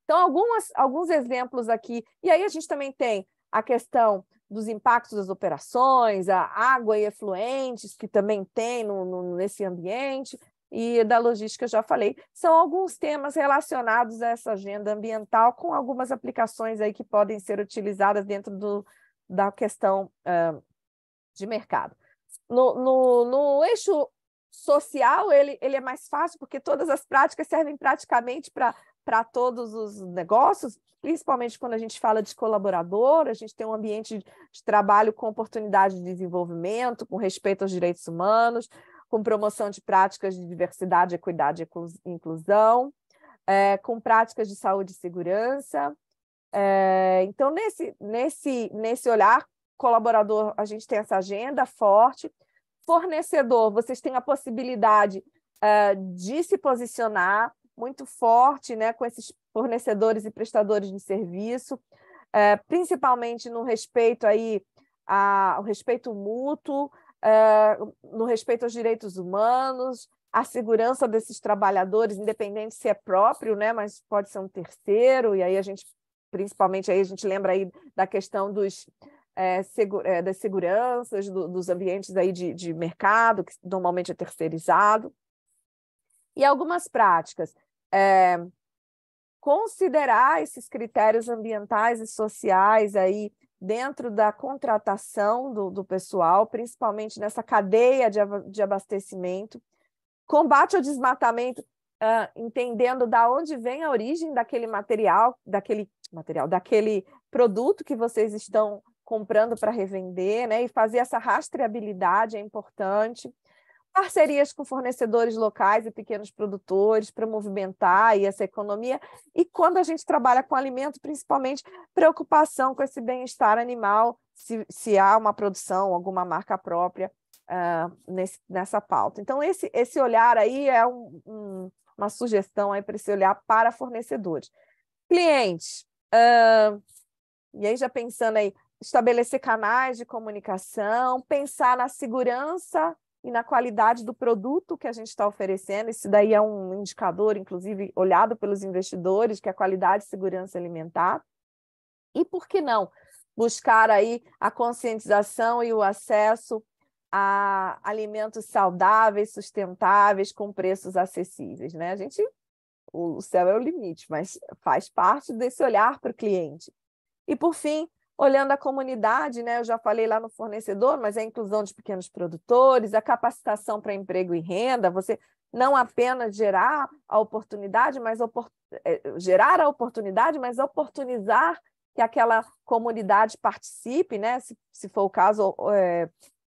Então, alguns exemplos aqui, e aí a gente também tem a questão dos impactos das operações, a água e efluentes, que também tem nesse ambiente, e da logística, eu já falei, são alguns temas relacionados a essa agenda ambiental, com algumas aplicações aí que podem ser utilizadas dentro da questão de mercado. No eixo social, ele é mais fácil, porque todas as práticas servem praticamente para todos os negócios, principalmente quando a gente fala de colaborador, a gente tem um ambiente de trabalho com oportunidade de desenvolvimento, com respeito aos direitos humanos, com promoção de práticas de diversidade, equidade e inclusão, com práticas de saúde e segurança. Então, nesse olhar colaborador, a gente tem essa agenda forte. Fornecedor, vocês têm a possibilidade de se posicionar muito forte, né, com esses fornecedores e prestadores de serviço, principalmente no respeito ao respeito mútuo, no respeito aos direitos humanos, a segurança desses trabalhadores, independente se é próprio, né, mas pode ser um terceiro, e aí principalmente aí a gente lembra aí da questão das seguranças, dos ambientes aí de mercado, que normalmente é terceirizado. E algumas práticas, considerar esses critérios ambientais e sociais aí dentro da contratação do pessoal, principalmente nessa cadeia de abastecimento, combate ao desmatamento, entendendo da onde vem a origem daquele daquele produto que vocês estão comprando para revender, né? E fazer essa rastreabilidade é importante. Parcerias com fornecedores locais e pequenos produtores para movimentar aí essa economia. E quando a gente trabalha com alimento, principalmente preocupação com esse bem-estar animal, se há uma produção, alguma marca própria nessa pauta. Então, esse olhar aí é uma sugestão aí para esse olhar para fornecedores. Clientes, e aí já pensando aí, estabelecer canais de comunicação, pensar na segurança e na qualidade do produto que a gente está oferecendo. Isso daí é um indicador, inclusive, olhado pelos investidores, que é a qualidade e segurança alimentar. E por que não buscar aí a conscientização e o acesso a alimentos saudáveis, sustentáveis, com preços acessíveis, né? O céu é o limite, mas faz parte desse olhar para o cliente. E, por fim, olhando a comunidade, né? Eu já falei lá no fornecedor, mas a inclusão de pequenos produtores, a capacitação para emprego e renda, você não apenas gerar a oportunidade, mas oportunizar que aquela comunidade participe, né? Se for o caso,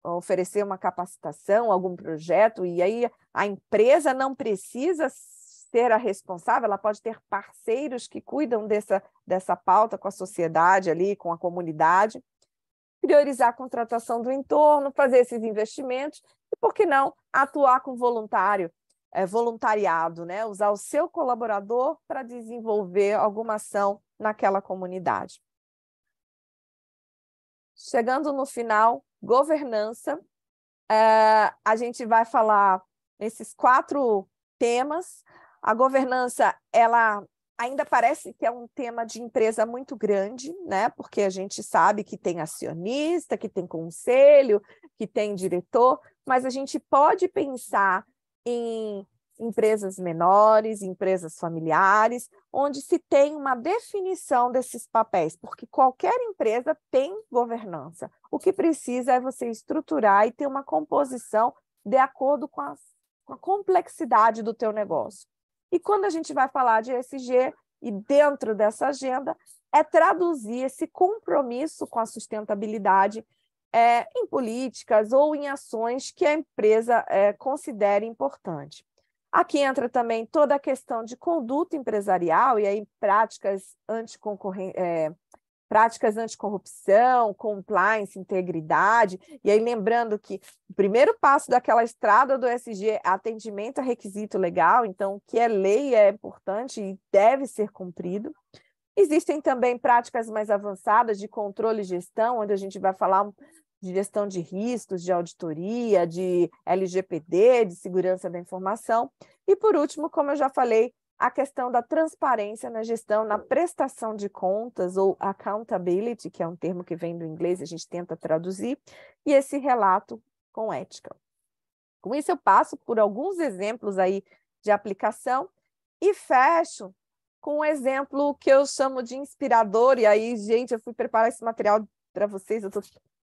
oferecer uma capacitação, algum projeto, e aí a empresa não precisa ser a responsável, ela pode ter parceiros que cuidam dessa pauta com a sociedade ali, com a comunidade, priorizar a contratação do entorno, fazer esses investimentos, e por que não atuar com voluntariado, né? Usar o seu colaborador para desenvolver alguma ação naquela comunidade. Chegando no final, governança, a gente vai falar nesses 4 temas. A governança, ela ainda parece que é um tema de empresa muito grande, né? Porque a gente sabe que tem acionista, que tem conselho, que tem diretor, mas a gente pode pensar em empresas menores, empresas familiares, onde se tem uma definição desses papéis, porque qualquer empresa tem governança. O que precisa é você estruturar e ter uma composição de acordo com a complexidade do teu negócio. E quando a gente vai falar de ESG, e dentro dessa agenda, é traduzir esse compromisso com a sustentabilidade em políticas ou em ações que a empresa considere importante. Aqui entra também toda a questão de conduta empresarial, e aí práticas anticorrupção, compliance, integridade. E aí lembrando que o primeiro passo daquela estrada do ESG é atendimento a requisito legal, então o que é lei é importante e deve ser cumprido. Existem também práticas mais avançadas de controle e gestão, onde a gente vai falar de gestão de riscos, de auditoria, de LGPD, de segurança da informação. E, por último, como eu já falei, a questão da transparência na gestão, na prestação de contas, ou accountability, que é um termo que vem do inglês, a gente tenta traduzir, e esse relato com ética. Com isso, eu passo por alguns exemplos aí de aplicação e fecho com um exemplo que eu chamo de inspirador. E aí, gente, eu fui preparar esse material para vocês, eu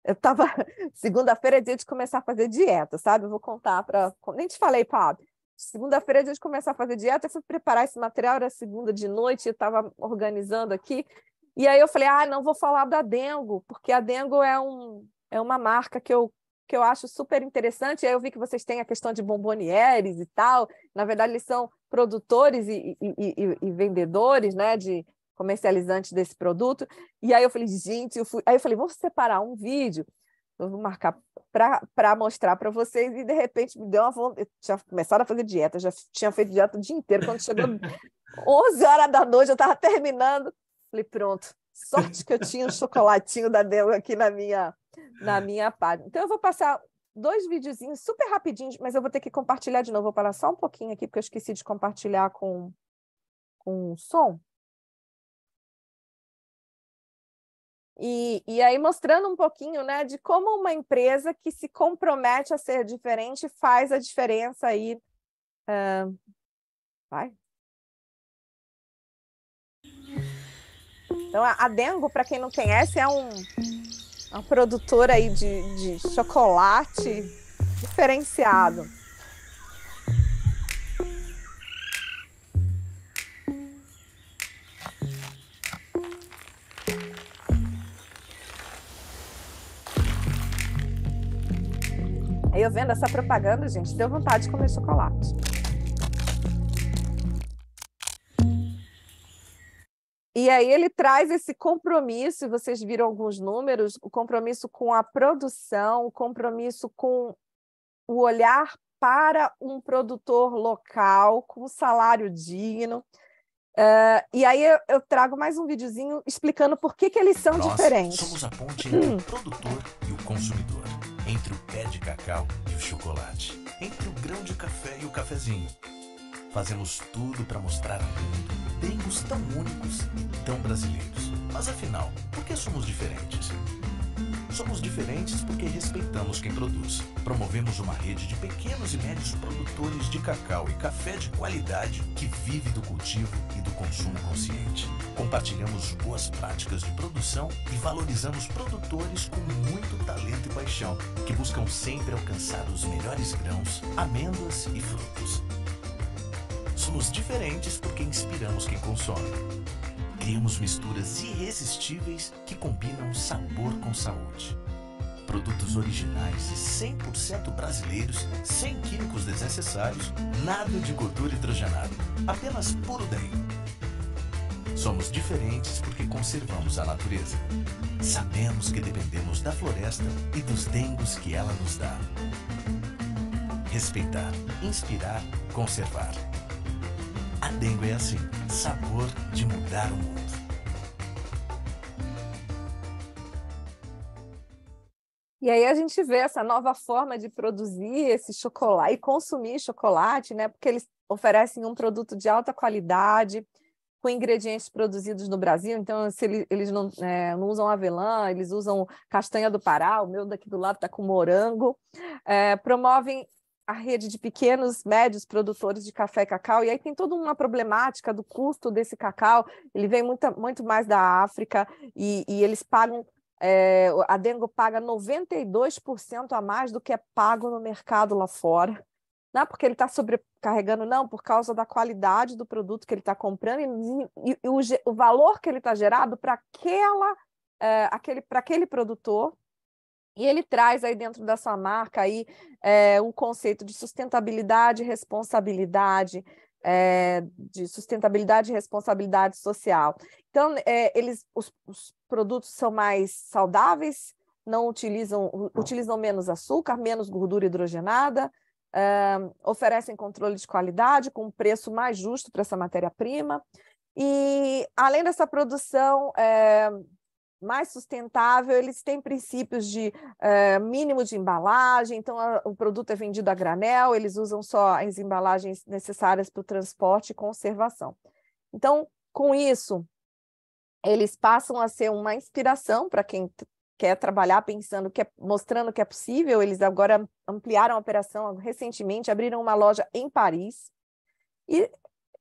estava... Segunda-feira é dia de começar a fazer dieta, sabe? Eu vou contar para... Nem te falei, Pablo. Segunda-feira é dia de começar a fazer dieta, eu fui preparar esse material, era segunda de noite, eu estava organizando aqui, e aí eu falei, não vou falar da Dengo, porque a Dengo é uma marca que eu acho super interessante, e aí eu vi que vocês têm a questão de bombonieres e tal, na verdade eles são produtores e vendedores, né, de comercializantes desse produto, e aí eu falei, gente, aí eu falei, vamos separar um vídeo, eu vou marcar para mostrar para vocês, e de repente me deu uma vontade. Eu tinha começado a fazer dieta, já tinha feito dieta o dia inteiro. Quando chegou 11 horas da noite, eu estava terminando. Falei, pronto, sorte que eu tinha um chocolatinho da Dengo aqui na minha página. Então, eu vou passar 2 videozinhos super rapidinhos, mas eu vou ter que compartilhar de novo. Vou parar só um pouquinho aqui, porque eu esqueci de compartilhar com o som. E aí mostrando um pouquinho, né, de como uma empresa que se compromete a ser diferente faz a diferença aí. Vai. Então, a Dengo, para quem não conhece, é uma produtora aí de chocolate diferenciado. Aí eu vendo essa propaganda, gente, deu vontade de comer chocolate. E aí ele traz esse compromisso, e vocês viram alguns números, o compromisso com a produção, o compromisso com o olhar para um produtor local, com salário digno. E aí eu trago mais um videozinho explicando por que eles são diferentes. Nós somos a ponte entre o produtor e o consumidor, entre o pé de cacau e o chocolate, entre o grão de café e o cafezinho. Fazemos tudo para mostrar ao mundo dengos tão únicos e tão brasileiros. Mas afinal, por que somos diferentes? Somos diferentes porque respeitamos quem produz. Promovemos uma rede de pequenos e médios produtores de cacau e café de qualidade que vive do cultivo e do consumo consciente. Compartilhamos boas práticas de produção e valorizamos produtores com muito talento e paixão, que buscam sempre alcançar os melhores grãos, amêndoas e frutos. Somos diferentes porque inspiramos quem consome. Criamos misturas irresistíveis que combinam sabor com saúde. Produtos originais e 100% brasileiros, sem químicos desnecessários, nada de gordura hidrogenada, apenas puro dengo. Somos diferentes porque conservamos a natureza. Sabemos que dependemos da floresta e dos dengos que ela nos dá. Respeitar, inspirar, conservar. A Dengo é assim, sabor de mudar o mundo. E aí a gente vê essa nova forma de produzir esse chocolate e consumir chocolate, né? Porque eles oferecem um produto de alta qualidade, com ingredientes produzidos no Brasil. Então, se eles não usam avelã, eles usam castanha do Pará, o meu daqui do lado está com morango. Promovem a rede de pequenos, médios produtores de café e cacau, e aí tem toda uma problemática do custo desse cacau. Ele vem muito mais da África, e eles pagam, a Dengo paga 92% a mais do que é pago no mercado lá fora. Não porque ele está sobrecarregando, não, por causa da qualidade do produto que ele está comprando e o valor que ele está gerado para aquele produtor, E ele traz aí dentro da sua marca aí, um conceito de sustentabilidade e responsabilidade, de sustentabilidade e responsabilidade social. Então, os produtos são mais saudáveis, não utilizam menos açúcar, menos gordura hidrogenada, oferecem controle de qualidade com um preço mais justo para essa matéria-prima. E, além dessa produção mais sustentável, eles têm princípios de mínimo de embalagem, então o produto é vendido a granel, eles usam só as embalagens necessárias para o transporte e conservação. Então, com isso, eles passam a ser uma inspiração para quem quer trabalhar mostrando que é possível. Eles agora ampliaram a operação recentemente, abriram uma loja em Paris, e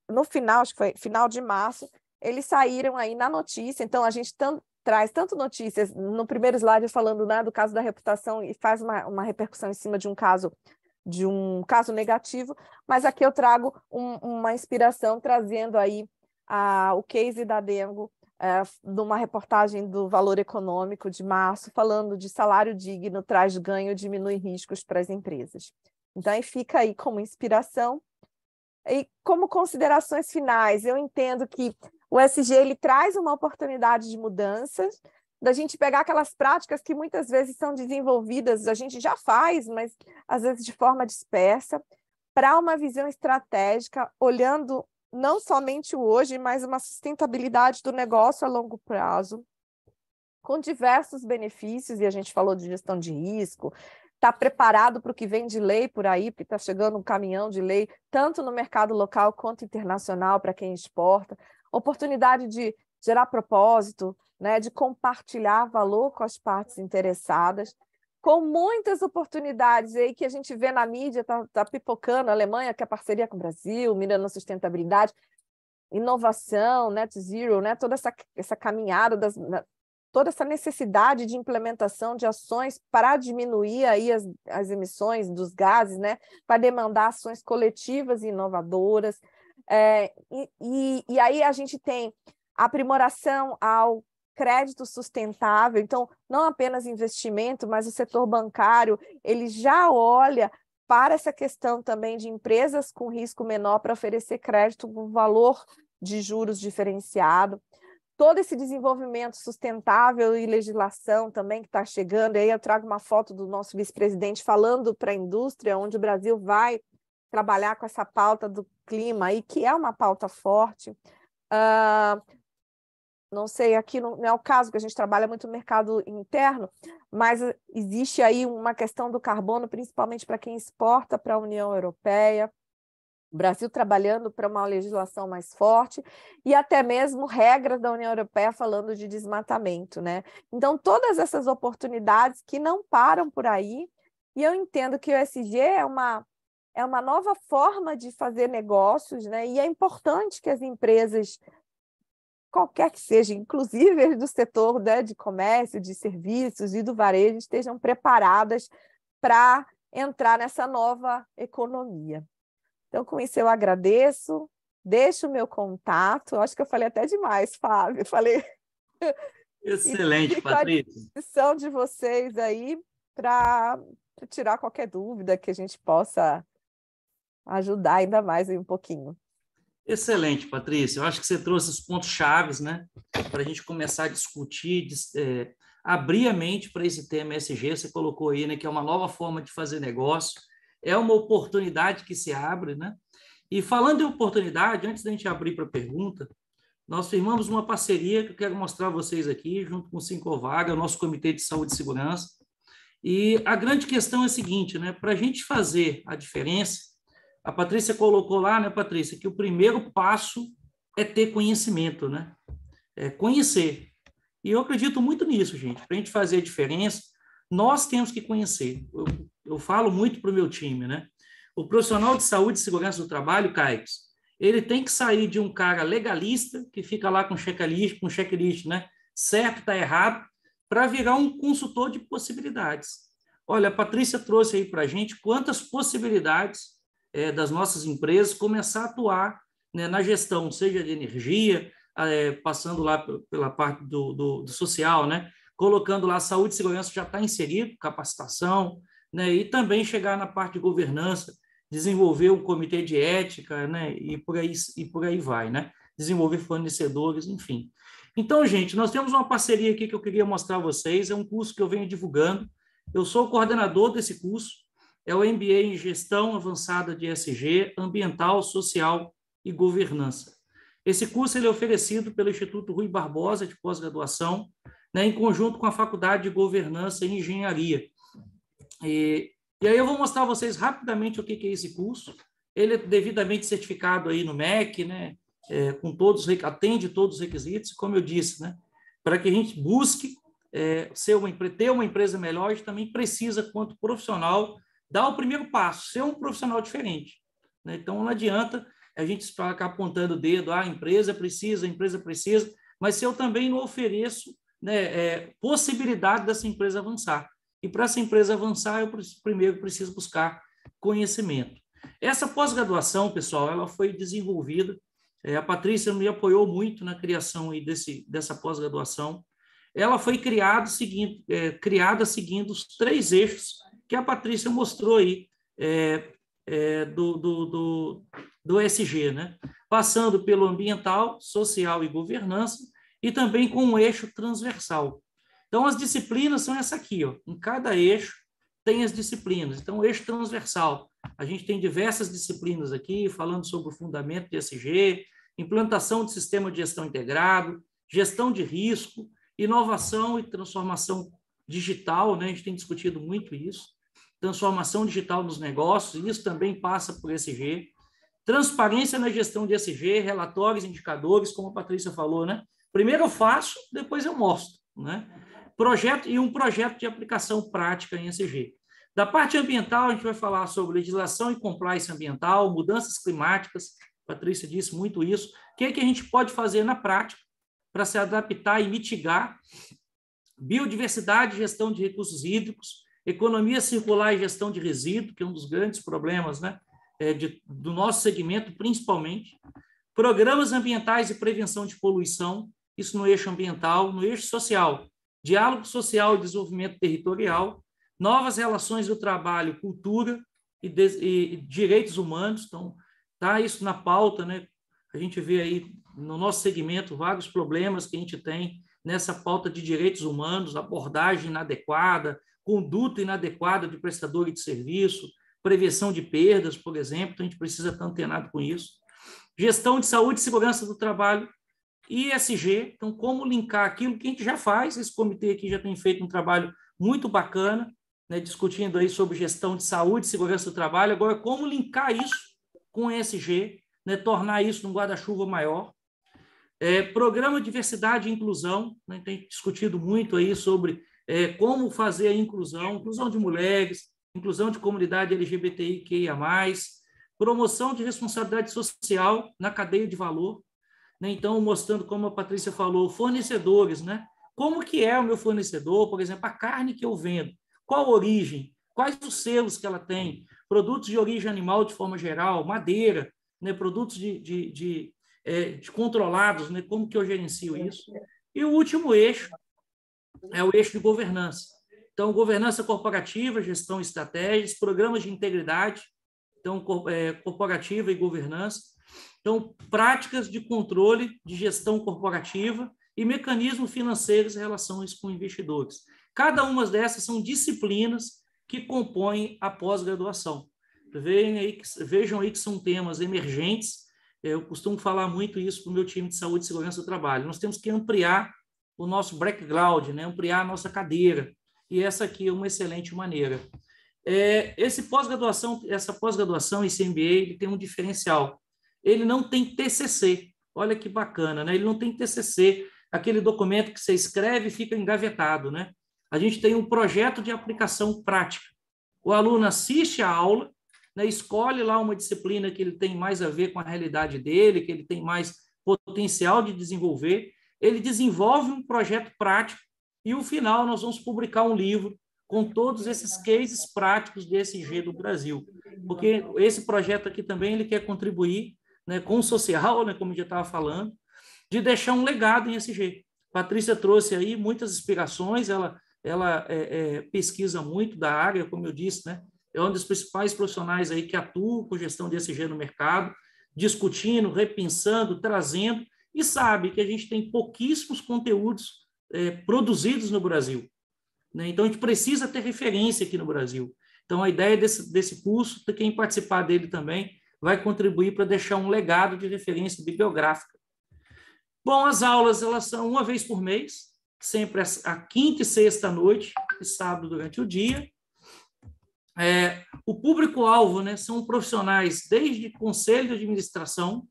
no final, acho que foi final de março, eles saíram aí na notícia. Então, a gente traz tanto notícias no primeiro slide falando, né, do caso da reputação, e faz uma repercussão em cima de um caso negativo, mas aqui eu trago uma inspiração, trazendo aí o case da Dengo, numa reportagem do Valor Econômico de março, falando de salário digno traz ganho, diminui riscos para as empresas. Então, aí fica aí como inspiração. E como considerações finais, eu entendo que o ESG ele traz uma oportunidade de mudanças, da gente pegar aquelas práticas que muitas vezes são desenvolvidas, a gente já faz, mas às vezes de forma dispersa, para uma visão estratégica, olhando não somente o hoje, mas uma sustentabilidade do negócio a longo prazo, com diversos benefícios, e a gente falou de gestão de risco, está preparado para o que vem de lei por aí, porque está chegando um caminhão de lei, tanto no mercado local quanto internacional, para quem exporta, oportunidade de gerar propósito, né, de compartilhar valor com as partes interessadas, com muitas oportunidades aí que a gente vê na mídia, tá pipocando, a Alemanha quer parceria com o Brasil, mirando na sustentabilidade, inovação, net zero, né, toda essa caminhada, toda essa necessidade de implementação de ações para diminuir aí as emissões dos gases, né, para demandar ações coletivas e inovadoras. E aí a gente tem aprimoração ao crédito sustentável, então não apenas investimento, mas o setor bancário, ele já olha para essa questão também de empresas com risco menor para oferecer crédito com valor de juros diferenciado. Todo esse desenvolvimento sustentável e legislação também que está chegando, aí eu trago uma foto do nosso vice-presidente falando para a indústria, onde o Brasil vai trabalhar com essa pauta do clima, aí, que é uma pauta forte. Não sei, aqui não é o caso, que a gente trabalha muito no mercado interno, mas existe aí uma questão do carbono, principalmente para quem exporta para a União Europeia, o Brasil trabalhando para uma legislação mais forte, e até mesmo regras da União Europeia falando de desmatamento, né? Então, todas essas oportunidades que não param por aí, e eu entendo que o ESG é uma nova forma de fazer negócios, né? E é importante que as empresas, qualquer que seja, inclusive do setor, né, de comércio, de serviços e do varejo, estejam preparadas para entrar nessa nova economia. Então, com isso, eu agradeço, deixo o meu contato. Acho que eu falei até demais, Fábio. Falei. Excelente, Patrícia. À disposição de vocês aí para tirar qualquer dúvida que a gente possa ajudar ainda mais aí um pouquinho. Excelente, Patrícia. Eu acho que você trouxe os pontos chaves, né, para a gente começar a discutir, abrir a mente para esse tema ESG. Você colocou aí, né, que é uma nova forma de fazer negócio. É uma oportunidade que se abre, né? E falando em oportunidade, antes da gente abrir para a pergunta, nós firmamos uma parceria que eu quero mostrar a vocês aqui, junto com o Sincovaga, o nosso Comitê de Saúde e Segurança. E a grande questão é a seguinte, né? Para a gente fazer a diferença, a Patrícia colocou lá, né, Patrícia, que o primeiro passo é ter conhecimento, né? É conhecer. E eu acredito muito nisso, gente. Para a gente fazer a diferença, nós temos que conhecer. Eu falo muito para o meu time, né? O profissional de saúde e segurança do trabalho, Caix, ele tem que sair de um cara legalista, que fica lá com checklist, né? Certo, está errado, para virar um consultor de possibilidades. Olha, a Patrícia trouxe aí para a gente quantas possibilidades das nossas empresas começar a atuar, né, na gestão, seja de energia, passando lá pela parte do social, né? colocando lá saúde e segurança já está inserido, capacitação, né? E também chegar na parte de governança, desenvolver um comitê de ética, né? E por aí vai, né? Desenvolver fornecedores, enfim. Então, gente, nós temos uma parceria aqui que eu queria mostrar a vocês, é um curso que eu venho divulgando, eu sou o coordenador desse curso, é o MBA em Gestão Avançada de ESG, Ambiental, Social e Governança. Esse curso ele é oferecido pelo Instituto Rui Barbosa, de pós-graduação, né, em conjunto com a Faculdade de Governança e Engenharia. E aí eu vou mostrar a vocês rapidamente o que é esse curso. Ele é devidamente certificado aí no MEC, né, atende todos os requisitos, como eu disse, né, para que a gente busque ter uma empresa melhor, a gente também precisa, quanto profissional, dar o primeiro passo, ser um profissional diferente, né? Então, não adianta a gente ficar apontando o dedo, a empresa precisa, mas se eu também não ofereço, né, possibilidade dessa empresa avançar. E para essa empresa avançar, eu primeiro preciso buscar conhecimento. Essa pós-graduação, pessoal, ela foi desenvolvida, a Patrícia me apoiou muito na criação aí dessa pós-graduação. Ela foi criada seguindo os 3 eixos que a Patrícia mostrou aí do ESG, né? Passando pelo ambiental, social e governança, e também com um eixo transversal. Então, as disciplinas são essa aqui, ó. Em cada eixo tem as disciplinas. Então, o eixo transversal, a gente tem diversas disciplinas aqui, falando sobre o fundamento de ESG, implantação de sistema de gestão integrado, gestão de risco, inovação e transformação digital, né? A gente tem discutido muito isso, transformação digital nos negócios, e isso também passa por ESG, transparência na gestão de ESG, relatórios, indicadores, como a Patrícia falou, né? Primeiro eu faço, depois eu mostro, né? Um projeto de aplicação prática em ESG. Da parte ambiental, a gente vai falar sobre legislação e compliance ambiental, mudanças climáticas, a Patrícia disse muito isso, o que é que a gente pode fazer na prática para se adaptar e mitigar, biodiversidade e gestão de recursos hídricos, economia circular e gestão de resíduos, que é um dos grandes problemas, né, do nosso segmento, principalmente, programas ambientais e prevenção de poluição, isso no eixo ambiental, no eixo social, diálogo social e desenvolvimento territorial, novas relações do trabalho, cultura e direitos humanos, então, tá isso na pauta, né? A gente vê aí no nosso segmento vários problemas que a gente tem nessa pauta de direitos humanos, abordagem inadequada, conduta inadequada de prestador de serviço, prevenção de perdas, por exemplo, então a gente precisa estar antenado com isso. Gestão de saúde e segurança do trabalho e ESG, então como linkar aquilo que a gente já faz, esse comitê aqui já tem feito um trabalho muito bacana, né, discutindo aí sobre gestão de saúde e segurança do trabalho, agora como linkar isso com ESG, né, tornar isso num guarda-chuva maior. Programa Diversidade e Inclusão, né, tem discutido muito aí sobre como fazer a inclusão de mulheres, inclusão de comunidade LGBTIQIA+, promoção de responsabilidade social na cadeia de valor, né, então mostrando, como a Patrícia falou, fornecedores, né, como que é o meu fornecedor, por exemplo, a carne que eu vendo, qual a origem, quais os selos que ela tem, produtos de origem animal de forma geral, madeira, né, produtos de controlados, né, como que eu gerencio isso. E o último eixo é o eixo de governança. Então, governança corporativa, gestão e estratégias, programas de integridade, então, corporativa e governança. Então, práticas de controle de gestão corporativa e mecanismos financeiros em relações com investidores. Cada uma dessas são disciplinas que compõem a pós-graduação. Vejam aí que são temas emergentes. Eu costumo falar muito isso para o meu time de saúde e segurança do trabalho. Nós temos que ampliar o nosso background, né? Ampliar a nossa cadeira. E essa aqui é uma excelente maneira. Essa pós-graduação, esse MBA, ele tem um diferencial. Ele não tem TCC. Olha que bacana, né? Ele não tem TCC, aquele documento que você escreve e fica engavetado, né? A gente tem um projeto de aplicação prática. O aluno assiste a aula, né, escolhe lá uma disciplina que ele tem mais a ver com a realidade dele, que ele tem mais potencial de desenvolver, ele desenvolve um projeto prático e, no final, nós vamos publicar um livro com todos esses cases práticos de ESG do Brasil. Porque esse projeto aqui também ele quer contribuir, né, com o social, né, como eu já estava falando, de deixar um legado em ESG. Patrícia trouxe aí muitas inspirações, ela pesquisa muito da área, como eu disse, né? É um dos principais profissionais aí que atuam com gestão de ESG no mercado, discutindo, repensando, trazendo, e sabe que a gente tem pouquíssimos conteúdos produzidos no Brasil, né? Então, a gente precisa ter referência aqui no Brasil. Então, a ideia desse curso, quem participar dele também, vai contribuir para deixar um legado de referência bibliográfica. Bom, as aulas elas são uma vez por mês, sempre a quinta e sexta à noite, e sábado durante o dia. O público-alvo, né, são profissionais desde conselho de administração,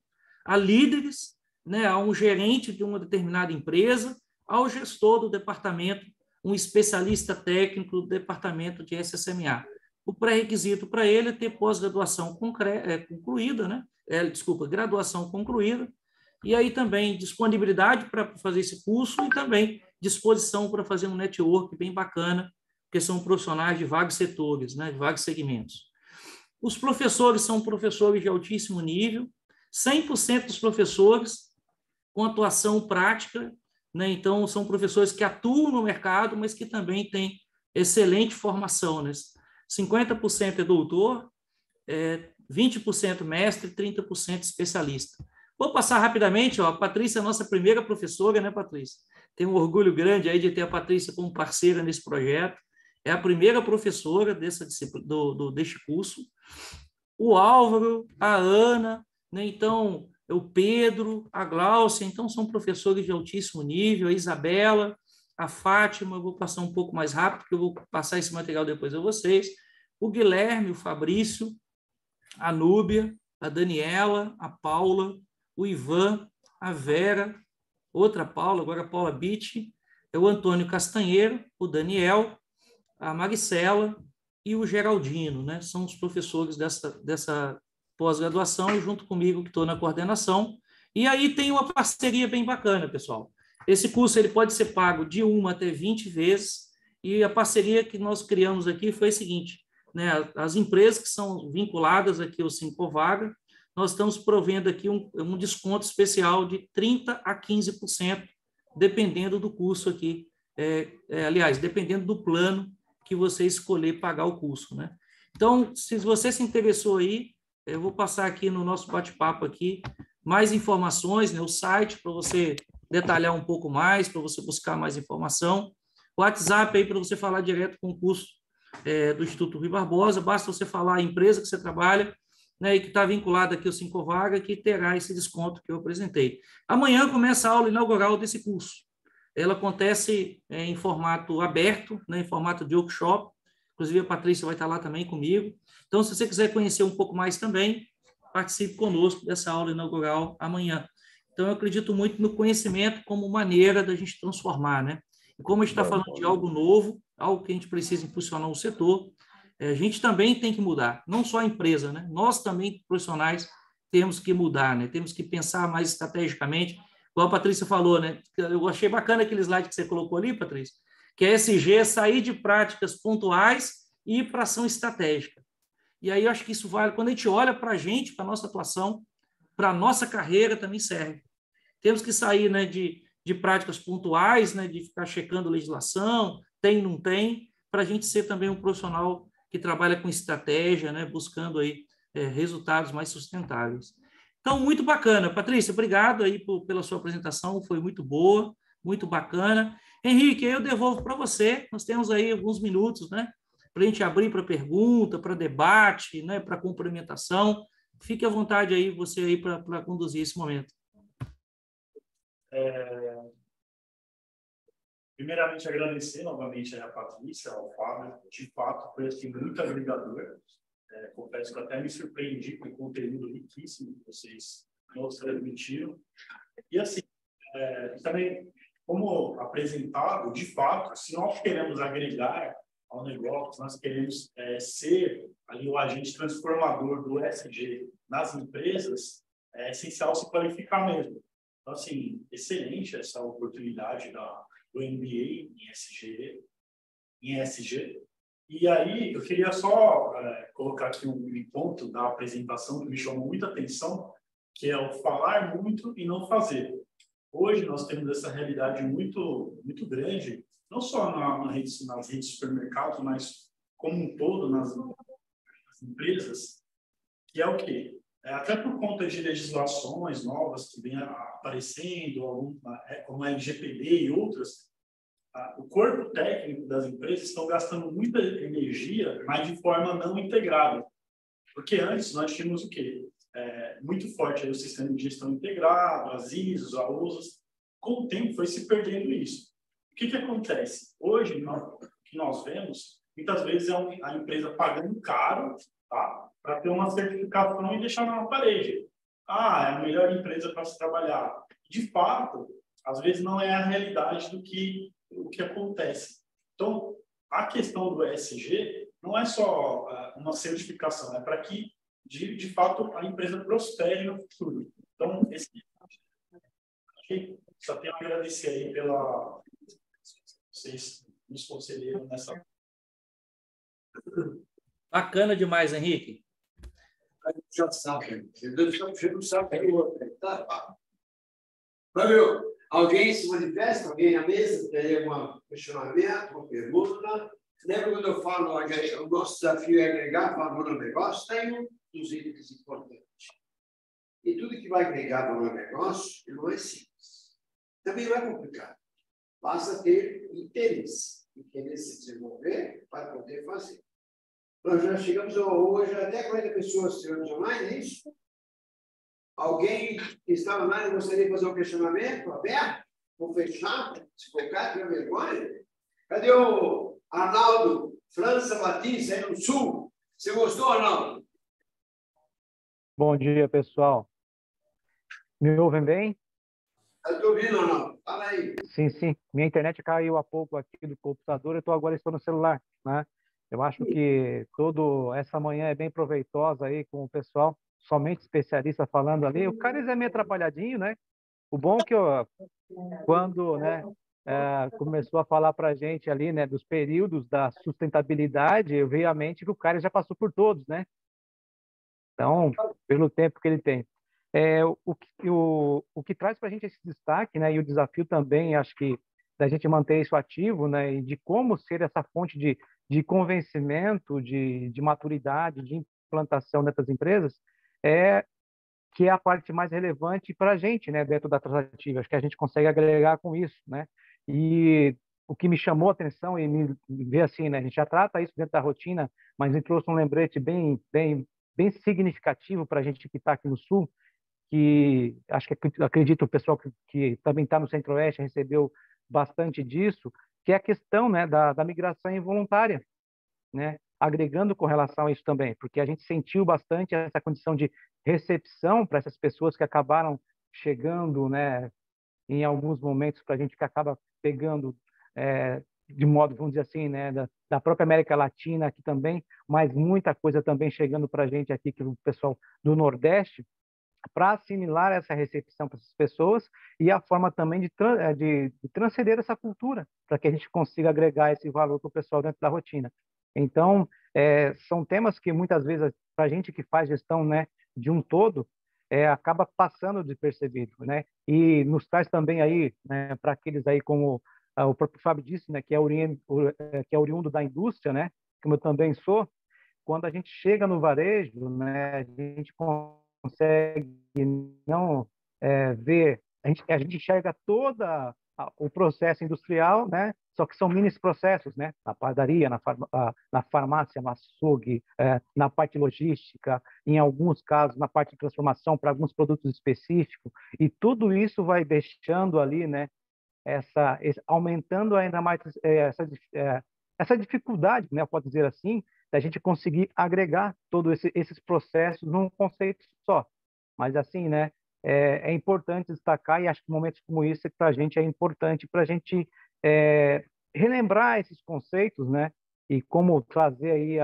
a líderes, né, a um gerente de uma determinada empresa, ao gestor do departamento, um especialista técnico do departamento de SSMA. O pré-requisito para ele é ter pós-graduação concluída, né? Graduação concluída, e aí também disponibilidade para fazer esse curso e também disposição para fazer um network bem bacana, porque são profissionais de vários setores, né? De vários segmentos. Os professores são professores de altíssimo nível, 100% dos professores com atuação prática, né? Então, são professores que atuam no mercado, mas que também têm excelente formação, né? 50% é doutor, 20% mestre, 30% especialista. Vou passar rapidamente, a Patrícia é a nossa primeira professora, né, Patrícia? Tenho um orgulho grande aí de ter a Patrícia como parceira nesse projeto. É a primeira professora deste curso. O Álvaro, a Ana, né? Então, o Pedro, a Gláucia, então são professores de altíssimo nível, a Isabela, a Fátima, eu vou passar um pouco mais rápido, porque eu vou passar esse material depois a vocês, o Guilherme, o Fabrício, a Núbia, a Daniela, a Paula, o Ivan, a Vera, outra Paula, agora a Paula Bitti, o Antônio Castanheiro, o Daniel, a Maricela e o Geraldino, né? São os professores dessa pós-graduação, e junto comigo que estou na coordenação. E aí tem uma parceria bem bacana, pessoal. Esse curso ele pode ser pago de 1 até 20 vezes, e a parceria que nós criamos aqui foi a seguinte, né? As empresas que são vinculadas aqui ao Sincovaga, nós estamos provendo aqui um desconto especial de 30% a 15%, dependendo do curso aqui, aliás, dependendo do plano que você escolher pagar o curso, né? Então, se você se interessou aí, eu vou passar aqui no nosso bate-papo aqui mais informações, né? O site para você detalhar um pouco mais, para você buscar mais informação. O WhatsApp aí para você falar direto com o curso do Instituto Rui Barbosa, basta você falar a empresa que você trabalha, né, e que está vinculada aqui ao Sincovaga, que terá esse desconto que eu apresentei. Amanhã começa a aula inaugural desse curso. Ela acontece em formato aberto, né, em formato de workshop. Inclusive, a Patrícia vai estar lá também comigo. Então, se você quiser conhecer um pouco mais também, participe conosco dessa aula inaugural amanhã. Então, eu acredito muito no conhecimento como maneira da gente transformar, né? E como a gente está falando de algo novo, algo que a gente precisa impulsionar o setor, a gente também tem que mudar, não só a empresa, né? Nós também, profissionais, temos que mudar, né? Temos que pensar mais estrategicamente. Como a Patrícia falou, né? Eu achei bacana aquele slide que você colocou ali, Patrícia, que a ESG é sair de práticas pontuais e ir para ação estratégica. E aí eu acho que isso vale, quando a gente olha para a gente, para a nossa atuação, para a nossa carreira também serve. Temos que sair, né, de práticas pontuais, né, de ficar checando legislação, tem, não tem, para a gente ser também um profissional que trabalha com estratégia, né, buscando aí resultados mais sustentáveis. Então, muito bacana. Patrícia, obrigado aí pela sua apresentação, foi muito boa, muito bacana. Henrique, eu devolvo para você, nós temos aí alguns minutos, né, para a gente abrir para pergunta, para debate, né, para complementação. Fique à vontade aí, você aí, para conduzir esse momento. Primeiramente, agradecer novamente a Patrícia, ao Fábio. De fato, foi assim, muito agregador. Confesso que até me surpreendi com o conteúdo riquíssimo que vocês nos transmitiram. E assim, também, como apresentado, de fato, se nós queremos agregar ao negócio, nós queremos ser ali o agente transformador do ESG nas empresas, é essencial se qualificar mesmo. Então, assim, excelente essa oportunidade do MBA em ESG. E aí, eu queria só colocar aqui um ponto da apresentação que me chamou muita atenção, que é o falar muito e não fazer. Hoje nós temos essa realidade muito, muito grande, não só nas redes de supermercados, mas como um todo nas empresas, que é o quê? Até por conta de legislações novas que vêm aparecendo, como a LGPD e outras, o corpo técnico das empresas estão gastando muita energia, mas de forma não integrada. Porque antes nós tínhamos o quê? Muito forte aí o sistema de gestão integrado, as ISOs, a USAs. Com o tempo foi se perdendo isso. O que acontece? Hoje, o que nós vemos, muitas vezes é a empresa pagando caro, tá? Para ter uma certificação e deixar na parede. É a melhor empresa para se trabalhar. De fato, às vezes não é a realidade do que o que acontece. Então, a questão do ESG não é só uma certificação, é para que, de fato, a empresa prospere no futuro. Então, só tenho a agradecer aí pela vocês nos concederam nessa. Bacana demais, Henrique. Já sabe, você não sabe que eu tá? Valeu. Alguém se manifesta? Alguém na mesa? Tem um questionamento, uma pergunta? Lembra quando eu falo o nosso desafio é agregar valor ao negócio? Tem um dos itens importantes. E tudo que vai agregar valor ao negócio não é simples. Também não é complicado. Basta ter interesse. E querer se desenvolver para poder fazer. Nós já chegamos hoje, até 40 pessoas estivemos online, é isso? Alguém que está online gostaria de fazer um questionamento aberto? Ou fechado? Se focar, tiver vergonha? Cadê o Arnaldo França Batista, aí no Sul? Você gostou, Arnaldo? Bom dia, pessoal. Me ouvem bem? Estou ouvindo, Arnaldo. Fala aí. Sim, sim. Minha internet caiu há pouco aqui do computador, agora estou no celular, né? Eu acho que toda essa manhã é bem proveitosa aí com o pessoal, somente especialista falando ali. O cara é meio atrapalhadinho, né? O bom é que quando, né, começou a falar para a gente ali, né, dos períodos da sustentabilidade, eu vi à mente que o cara já passou por todos, né? Então, pelo tempo que ele tem. O que traz para a gente esse destaque, né, e o desafio também, acho que, da gente manter isso ativo, né, e de como ser essa fonte de convencimento, de maturidade, de implantação dessas empresas, que é a parte mais relevante para a gente, né, dentro da Tratativa. Acho que a gente consegue agregar com isso, né? E o que me chamou a atenção e me vê assim, né, a gente já trata isso dentro da rotina, mas me trouxe um lembrete bem significativo para a gente que está aqui no Sul, que acho que acredito o pessoal que também está no Centro-Oeste recebeu bastante disso, que é a questão, né, da migração involuntária, né, agregando com relação a isso também, porque a gente sentiu bastante essa condição de recepção para essas pessoas que acabaram chegando, né, em alguns momentos para a gente que acaba pegando de modo, vamos dizer assim, né, da própria América Latina aqui também, mas muita coisa também chegando para a gente aqui, que o pessoal do Nordeste, para assimilar essa recepção para essas pessoas e a forma também de transcender essa cultura, para que a gente consiga agregar esse valor para o pessoal dentro da rotina. Então, são temas que muitas vezes, para a gente que faz gestão, né, de um todo, acaba passando despercebido, né? E nos traz também aí, né, para aqueles aí como o próprio Fábio disse, né, que é oriundo da indústria, né, como eu também sou, quando a gente chega no varejo, né, a gente consegue não ver, a gente enxerga toda o processo industrial, né? Só que são mini processos, né? Na padaria, na farmácia, no açougue, na parte logística, em alguns casos na parte de transformação para alguns produtos específicos, e tudo isso vai deixando ali, né? Aumentando ainda mais essa dificuldade, né? Pode dizer assim, da gente conseguir agregar todos esses processos num conceito só. Mas assim, né? É importante destacar, e acho que momentos como esse para a gente é importante para a gente relembrar esses conceitos, né? E como trazer aí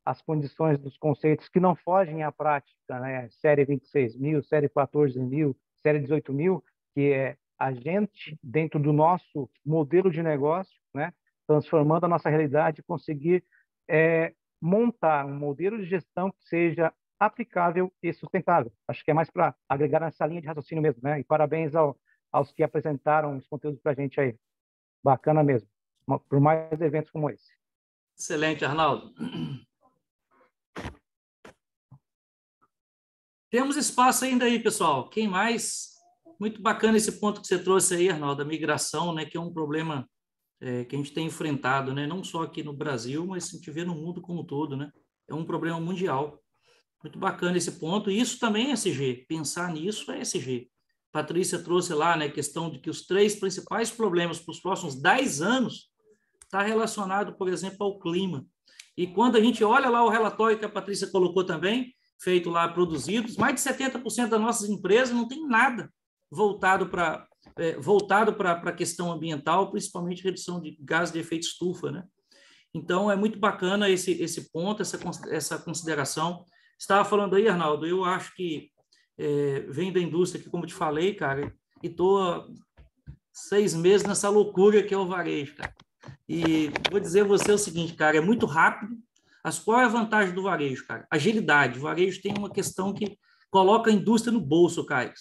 as condições dos conceitos que não fogem à prática, né? Série 26.000, série 14.000, série 18.000, que é a gente, dentro do nosso modelo de negócio, né? Transformando a nossa realidade, conseguir montar um modelo de gestão que seja aplicável e sustentável. Acho que é mais para agregar nessa linha de raciocínio mesmo, né? E parabéns aos que apresentaram os conteúdos para a gente aí. Bacana mesmo. Por mais eventos como esse. Excelente, Arnaldo. Temos espaço ainda aí, pessoal. Quem mais? Muito bacana esse ponto que você trouxe aí, Arnaldo, da migração, né, que é um problema que a gente tem enfrentado, né, não só aqui no Brasil, mas a gente vê no mundo como um todo, né? É um problema mundial. Muito bacana esse ponto. E isso também é ESG. Pensar nisso é ESG. Patrícia trouxe lá, né, a questão de que os 3 principais problemas para os próximos 10 anos está relacionado, por exemplo, ao clima. E quando a gente olha lá o relatório que a Patrícia colocou também, feito lá, produzidos, mais de 70% das nossas empresas não tem nada voltado para a questão ambiental, principalmente redução de gases de efeito estufa, né? Então, é muito bacana esse ponto, essa consideração. Estava falando aí, Arnaldo, eu acho que vem da indústria, que, como eu te falei, cara, e estou 6 meses nessa loucura que é o varejo, cara. E vou dizer a você o seguinte, cara, é muito rápido. Qual é a vantagem do varejo, cara? Agilidade. O varejo tem uma questão que coloca a indústria no bolso, Caio.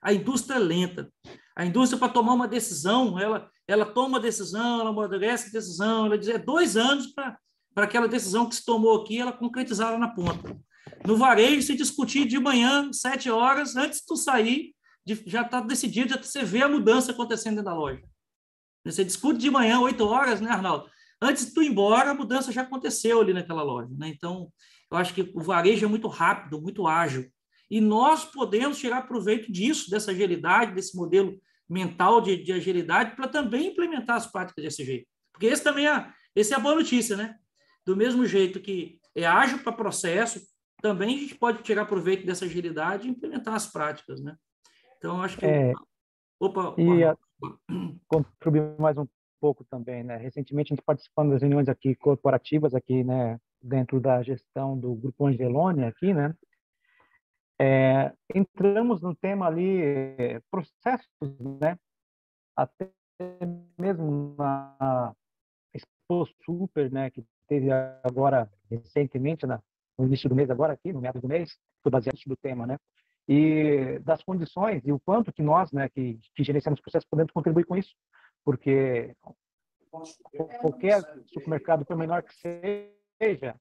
A indústria é lenta. A indústria, para tomar uma decisão, ela toma a decisão, ela amadurece a decisão, ela diz 2 anos para aquela decisão que se tomou aqui, ela concretizar lá na ponta. No varejo, se discutir de manhã, 7 horas, antes de tu sair, já está decidido, já você vê a mudança acontecendo dentro da loja. Você discute de manhã, 8 horas, né, Arnaldo? Antes de tu ir embora, a mudança já aconteceu ali naquela loja, né? Então, eu acho que o varejo é muito rápido, muito ágil. E nós podemos tirar proveito disso, dessa agilidade, desse modelo mental de agilidade, para também implementar as práticas de ESG. Porque essa é a boa notícia, né? Do mesmo jeito que é ágil para processo, também a gente pode tirar proveito dessa agilidade e implementar as práticas, né? Então, eu acho que... contribuir mais um pouco também, né? Recentemente, a gente participando das reuniões aqui corporativas, aqui, né, dentro da gestão do Grupo Angeloni, aqui, né? Entramos no tema ali, processos, né? Até mesmo na Expo Super, né, que teve agora recentemente, no início do mês agora aqui, no meio do mês, foi baseado no tema, né? E das condições e o quanto que nós, né, que gerenciamos o processo, podemos contribuir com isso, porque qualquer supermercado, por menor que seja,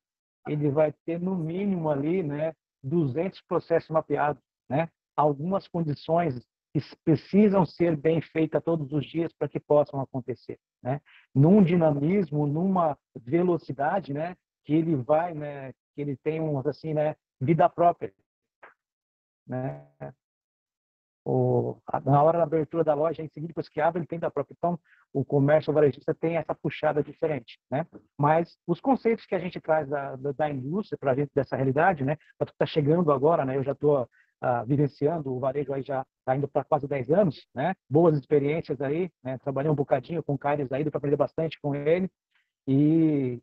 ele vai ter no mínimo ali, né, 200 processos mapeados, né? Algumas condições que precisam ser bem feitas todos os dias para que possam acontecer, né? Num dinamismo, numa velocidade, né, que ele vai, né, que ele tem assim, né, vida própria, né? Na hora da abertura da loja, em seguida, depois que abre, ele tem da própria. Então, o comércio varejista tem essa puxada diferente, né? Mas os conceitos que a gente traz da indústria para dentro dessa realidade, né? Para tu que está chegando agora, né? Eu já estou vivenciando o varejo aí já está indo para quase 10 anos, né? Boas experiências aí, né? Trabalhei um bocadinho com o Caires aí, deu para aprender bastante com ele. E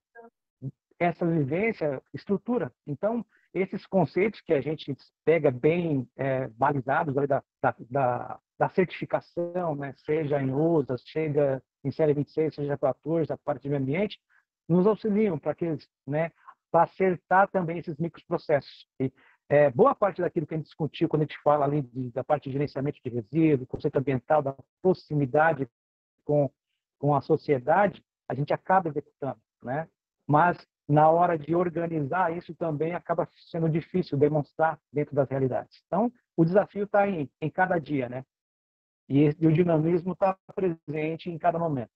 essa vivência estrutura. Então, esses conceitos que a gente pega bem balizados ali da certificação, né, seja em USA, seja em série 26, seja 14, a parte de meio ambiente, nos auxiliam para né, para acertar também esses microprocessos. E boa parte daquilo que a gente discutiu quando a gente fala ali da parte de gerenciamento de resíduos, conceito ambiental, da proximidade com a sociedade, a gente acaba executando, né? Mas na hora de organizar isso também acaba sendo difícil demonstrar dentro das realidades. Então, o desafio está em cada dia, né? E o dinamismo está presente em cada momento.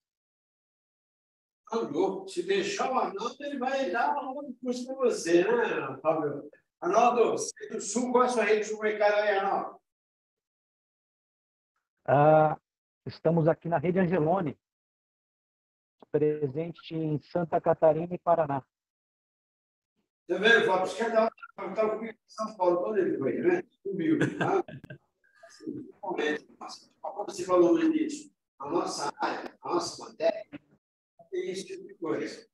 Se deixar o Arnaldo, ele vai dar um curso para você, né, Fábio? Arnaldo, do Sul, qual é a sua rede de supermercado aí, Arnaldo? Estamos aqui na rede Angeloni, presente em Santa Catarina e Paraná. Tá vendo, Fábio? Você quer dar uma em São Paulo, quando ele foi, né? Subiu, tá? Como você falou no início, a nossa área, a nossa matéria, tem esse tipo de coisa.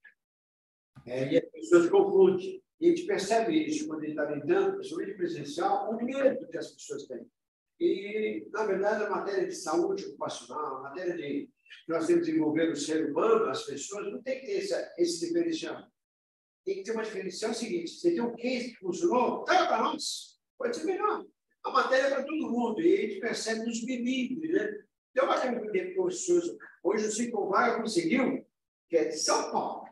E as pessoas confundem. E a gente percebe isso quando a gente está lidando, principalmente presencial, o medo que as pessoas têm. E, na verdade, a matéria de saúde ocupacional, a matéria que nós temos que desenvolver no ser humano, as pessoas, não tem que ter esse diferencial. Tem que ter uma diferencial seguinte: você tem um case que funcionou, traga para nós, pode ser melhor. A matéria é para todo mundo, e a gente percebe nos milímetros, né? Então, aquele poder forçoso. Hoje o Sicovaga conseguiu, que é de São Paulo.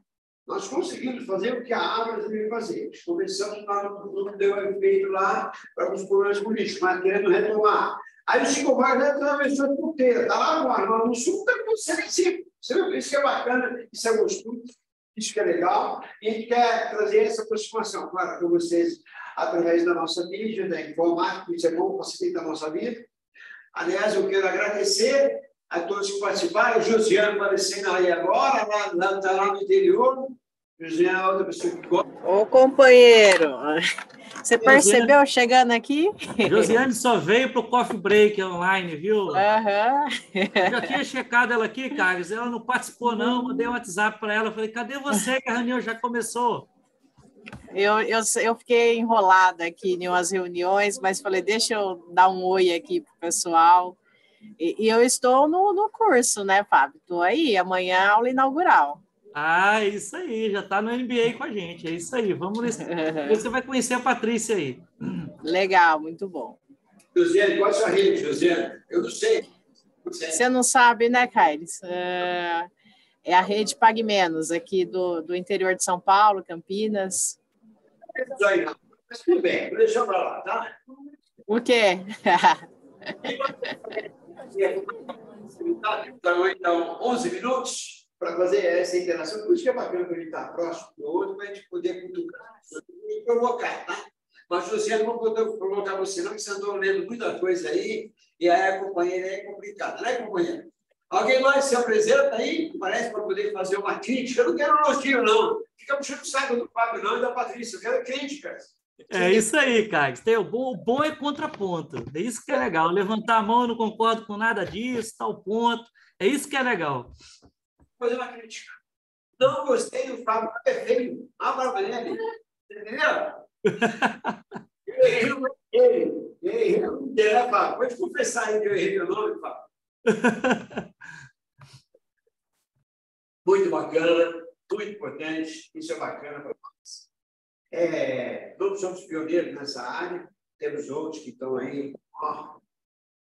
Nós conseguimos fazer o que a Abra deveria fazer. Começamos lá no deu efeito lá para os problemas políticos, mas querendo retomar. Aí o Sicovaga já atravessou a fronteira. Está lá agora, mas no sul está acontecendo em cima. Isso que é bacana, isso é gostoso, isso que é legal. E a gente quer trazer essa aproximação, claro, para vocês, através da nossa mídia, da informática, isso é bom, facilita a nossa vida. Aliás, eu quero agradecer a todos que participaram. O Josiano aparecendo aí agora, está lá no interior. Josiano é outra pessoa que gosta. Ô, companheiro, você percebeu chegando aqui? Josiane só veio para o coffee break online, viu? Aham. Eu já tinha checado ela aqui, Carlos. Ela não participou, não. Mandei um WhatsApp para ela. Falei, cadê você que a reunião já começou? Eu fiquei enrolada aqui em umas reuniões, mas falei, deixa eu dar um oi aqui para o pessoal. E eu estou no curso, né, Fábio? Estou aí, amanhã aula inaugural. Ah, isso aí, já está no MBA com a gente. É isso aí. Vamos nesse... Você vai conhecer a Patrícia aí. Legal, muito bom. Josiane, qual é a sua rede, Josiane? Eu não sei. Você não sabe, né, Caires? É a rede Pague Menos, aqui do interior de São Paulo, Campinas. Mas tudo bem, deixa eu para lá, tá? O quê? Então, 11 minutos para fazer essa interação. Por isso que é bacana quando a gente está próximo do outro, para a gente poder cutucar e provocar, tá? Mas, José, não vou poder provocar você, não, porque você andou lendo muita coisa aí, e aí a companheira é complicada, né, companheira? Alguém mais se apresenta aí, parece, para poder fazer uma crítica? Eu não quero elogio, não. Fica puxando o saco do Fábio, não, e da Patrícia. Eu quero críticas. É isso aí, Carlos. O bom é contraponto. É isso que é legal. Levantar a mão, eu não concordo com nada disso, tal ponto. É isso que é legal. Fazer uma crítica. Não gostei do Fábio, é feio. Abra para ele. Entendeu? Errei, né, Fábio? Pode confessar aí que eu errei meu nome, Fábio. Muito bacana, muito importante. Isso é bacana para nós. Todos somos pioneiros nessa área. Temos outros que estão aí,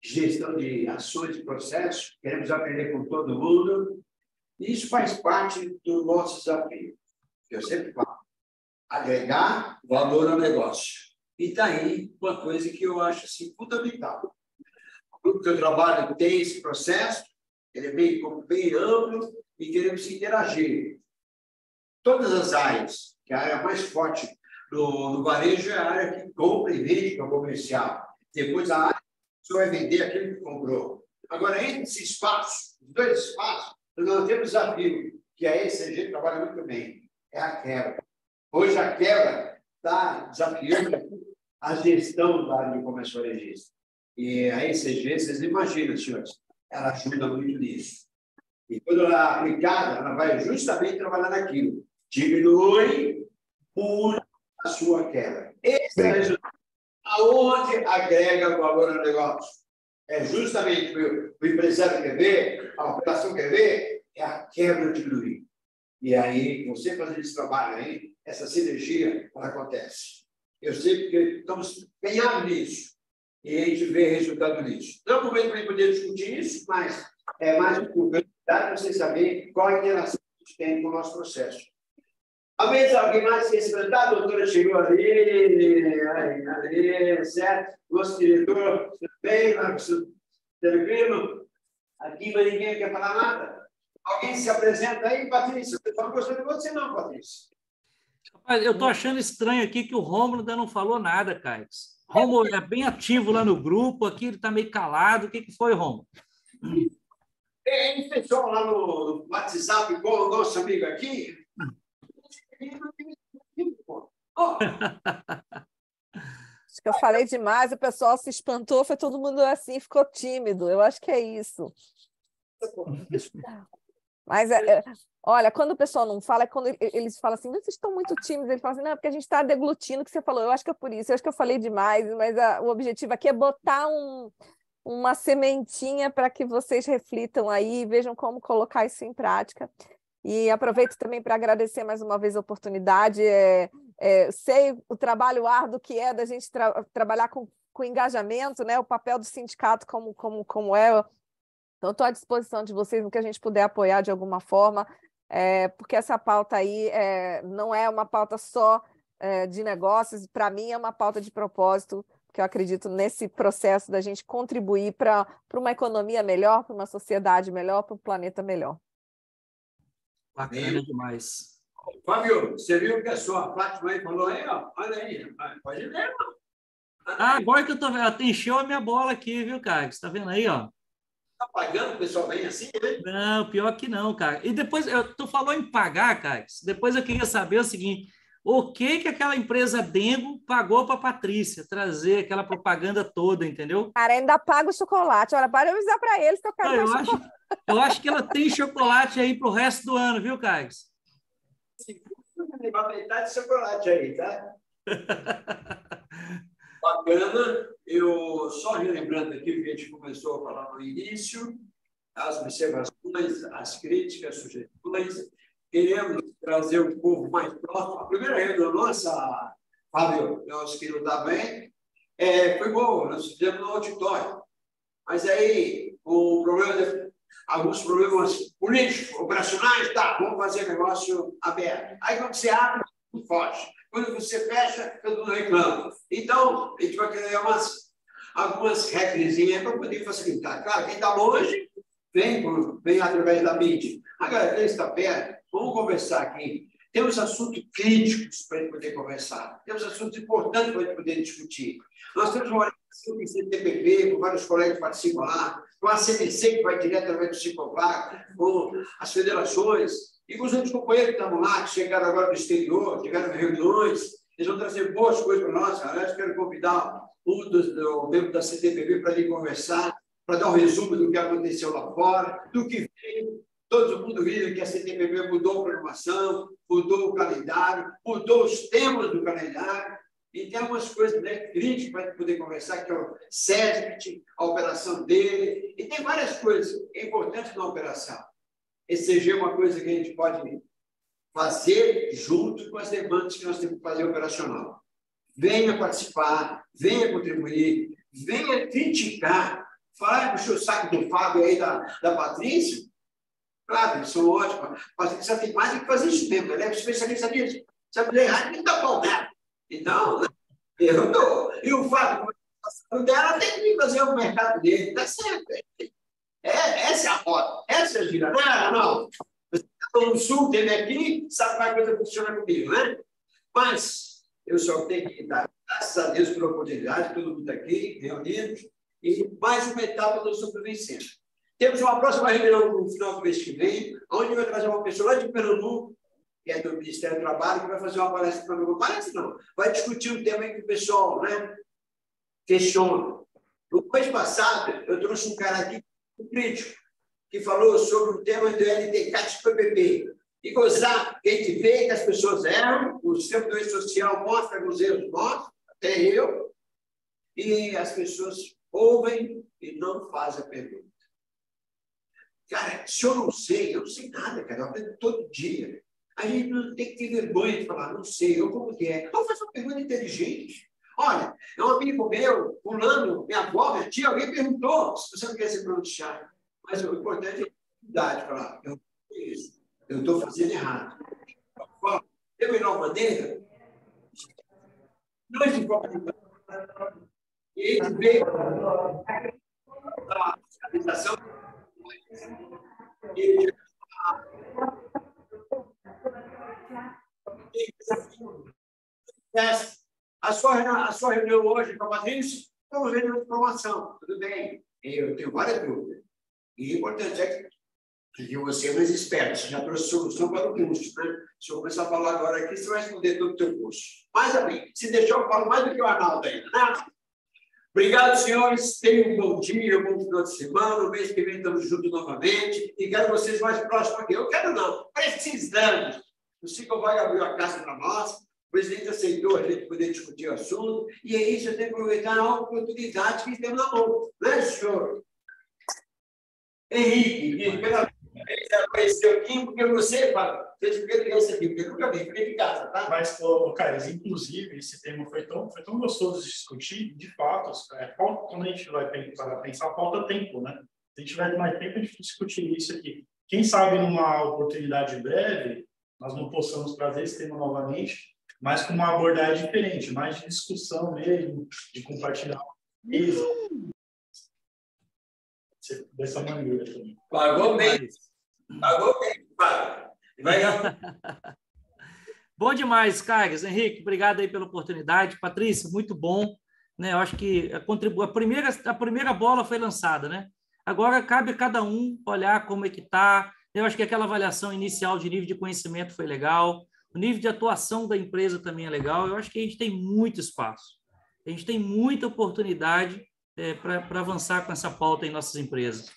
gestão de ações e processos. Queremos aprender com todo mundo. E isso faz parte do nosso desafio. Eu sempre falo. Agregar valor ao negócio. E está aí uma coisa que eu acho assim, fundamental. O grupo que eu trabalho tem esse processo, ele é bem amplo e queremos interagir. Todas as áreas, que a área mais forte no varejo é a área que compra e vende, que é o comercial. Depois a área que vai vender aquele que comprou. Agora, entre esses espaços, os dois espaços, nós temos desafio, que a ECG trabalha muito bem, é a quebra. Hoje a quebra está desafiando a gestão da área de comércio varejista. E a ECG, vocês imaginam, senhores, ela ajuda muito nisso. E quando ela é aplicada, ela vai justamente trabalhar naquilo. Diminui muito a sua quebra. Esse é o resultado. Aonde agrega valor ao negócio? É justamente o empresário quer ver, a operação quer ver, é a quebra diminuir. E aí, você fazendo esse trabalho aí, essa sinergia, ela acontece. Eu sei porque estamos empenhados nisso. E a gente vê resultado nisso. Não é o momento para a gente poder discutir isso, mas é mais importante para vocês saberem qual a interação que a gente tem com o nosso processo. Talvez alguém mais quer se apresentar? A doutora chegou ali, certo? Nosso diretor, tudo bem? Tranquilo? Aqui, mas ninguém quer falar nada? Alguém se apresenta aí, Patrícia? Você não gostou de você, não, Patrícia? Eu estou achando estranho aqui que o Rômulo ainda não falou nada, Carlos. Rômulo é bem ativo lá no grupo, aqui ele está meio calado. O que foi, Rômulo? Ele fechou lá no WhatsApp com o nosso amigo aqui. Acho que eu falei demais, o pessoal se espantou, foi todo mundo assim, ficou tímido. Eu acho que é isso. Mas, olha, quando o pessoal não fala, é quando eles falam assim, vocês estão muito tímidos. Eles falam assim, não, é porque a gente está deglutindo o que você falou. Eu acho que é por isso, eu acho que eu falei demais, mas o objetivo aqui é botar uma sementinha para que vocês reflitam aí e vejam como colocar isso em prática. E aproveito também para agradecer mais uma vez a oportunidade. Sei o trabalho árduo que é da gente trabalhar com engajamento, né? O papel do sindicato como é Então, estou à disposição de vocês no que a gente puder apoiar de alguma forma, porque essa pauta aí não é uma pauta só de negócios, para mim é uma pauta de propósito, porque eu acredito nesse processo da gente contribuir para uma economia melhor, para uma sociedade melhor, para um planeta melhor. Bacana demais. Fábio, você viu que a sua Fátima aí falou aí, ó? Olha aí, pode ler, não. Agora que eu tô vendo, ela encheu a minha bola aqui, viu, cara? Você tá vendo aí, ó? Tá pagando o pessoal bem assim, né? Não, pior que não, cara. E depois, tu falou em pagar, cara. Depois eu queria saber o seguinte: o que aquela empresa Dengo pagou para a Patrícia trazer aquela propaganda toda, entendeu? Cara, ainda paga o chocolate. Olha, para eu avisar para eles que eu quero mais chocolate. Eu acho que ela tem chocolate aí para o resto do ano, viu, Carlos? Vai metade de chocolate aí, tá? Bacana. Eu só relembrando aqui o que a gente começou a falar no início, as observações, as críticas, sugestões. Queremos trazer o povo mais próximo. A primeira reunião nossa, Fábio, nós que não está bem, foi boa, nós fizemos no auditório. Mas aí, alguns problemas políticos, operacionais, tá, vamos fazer negócio aberto. Aí, quando você abre, foge. Quando você fecha, todo mundo reclama. Então, a gente vai criar algumas regrinhas para poder facilitar. Claro, quem está longe, vem através da mídia. Agora, quem está perto, vamos conversar aqui. Temos assuntos críticos para a gente poder conversar. Temos assuntos importantes para a gente poder discutir. Nós temos uma organização do CTPP, com vários colegas que participam lá, com a CDC, que vai direto através do Ciclovac, com as federações, e com os outros companheiros que estão lá, que chegaram agora do exterior, chegaram em reuniões, eles vão trazer boas coisas para nós. Aliás, quero convidar um membro da CTPP para vir conversar, para dar um resumo do que aconteceu lá fora, do que veio. Todo mundo viu que a CTPP mudou a programação, mudou o calendário, mudou os temas do calendário, e tem algumas coisas, né, críticas para poder conversar, que é o SESMIT, a operação dele, e tem várias coisas importantes na operação. Esse CG é uma coisa que a gente pode fazer junto com as demandas que nós temos que fazer operacional. Venha participar, venha contribuir, venha criticar, falar, puxa o saco do Fábio aí, da Patrícia. Claro, eles são ótimos. A Patrícia tem mais do que fazer isso mesmo, ela é especialista nisso. Sabe ler errado, nem tá bom, né? Então, eu dou. E o Fábio, dela tem que fazer o mercado dele, tá certo. Essa é a rota, essa é a gira. Não. Você está no sul, teve aqui, sabe como a coisa funciona comigo, né? Mas eu só tenho que dar, graças a Deus, por oportunidade, todo mundo aqui, reunidos, e mais uma etapa do sobrevivência. Temos uma próxima reunião no final do mês que vem, onde vai trazer uma pessoa lá de Pernambuco, que é do Ministério do Trabalho, que vai fazer uma palestra para mim. Palestra não, vai discutir um tema que o pessoal, né, questiona. No mês passado, eu trouxe um cara aqui, um crítico, que falou sobre o tema do LTCAT PPP. E gozar, que a gente vê que as pessoas erram, o sistema do social mostra os erros nossos, até eu, e as pessoas ouvem e não fazem a pergunta. Cara, se eu não sei nada, cara, eu aprendo todo dia. A gente não tem que ter vergonha de falar, não sei, ou como que é. Vamos fazer uma pergunta inteligente. Olha, é um amigo meu, fulano, minha avó, minha tia, alguém perguntou se você não quer se pronunciar. Mas o importante é a verdade, falar, eu estou fazendo errado. De melhor maneira, nós de forma de e ele veio da fiscalização e a sua reunião hoje com a Patrícia é uma reunião de formação, tudo bem. Eu tenho várias dúvidas. E o importante é que você é mais esperto, você já trouxe solução para o curso, né? Se eu começar a falar agora aqui, você vai responder todo o teu curso. Mas, amigo, se deixar, eu falo mais do que o Arnaldo ainda, né? Obrigado, senhores. Tenham um bom dia, um bom final de semana. No mês que vem estamos juntos novamente. E quero vocês mais próximos aqui. Eu quero não, precisamos. O Ciclovac abriu a casa para nós. O presidente aceitou a gente poder discutir o assunto. E é isso, eu tenho que aproveitar a oportunidade que temos na mão. Né, senhor? Henrique, pela vez apareceu aqui, porque você, Fábio, fez o que ele aqui, porque eu nunca vi, fiquei de casa, tá? Mas, Carlos, inclusive, esse tema foi tão gostoso de discutir, de fato, quando a gente vai pensar, falta tempo, né? Se a gente tiver mais tempo, a gente discutir isso aqui. Quem sabe, numa oportunidade breve, nós não possamos trazer esse tema novamente, mas com uma abordagem diferente, mais de discussão mesmo, de compartilhar isso. Dessa maneira também. Pagou bem. Pagou bem, vai. Bom demais, Carlos. Henrique, obrigado aí pela oportunidade. Patrícia, muito bom. Né? Eu acho que a primeira bola foi lançada, né? Agora cabe a cada um olhar como é que está. Eu acho que aquela avaliação inicial de nível de conhecimento foi legal. O nível de atuação da empresa também é legal. Eu acho que a gente tem muito espaço. A gente tem muita oportunidade para avançar com essa pauta em nossas empresas.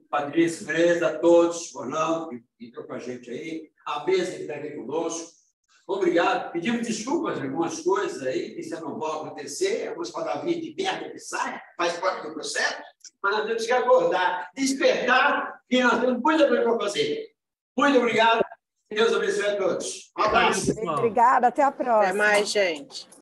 Patrícia, Freza, todos, Orlando, que estão com a gente aí, a mesa que está aqui conosco. Obrigado. Pedimos desculpas em algumas coisas aí, que isso não pode acontecer, algumas palavrinhas de merda que saem, faz parte do processo, mas nós temos que acordar, despertar, e nós temos muita coisa para fazer. Muito obrigado. Deus abençoe a todos. Um abraço. Obrigada, até a próxima. Até mais, gente.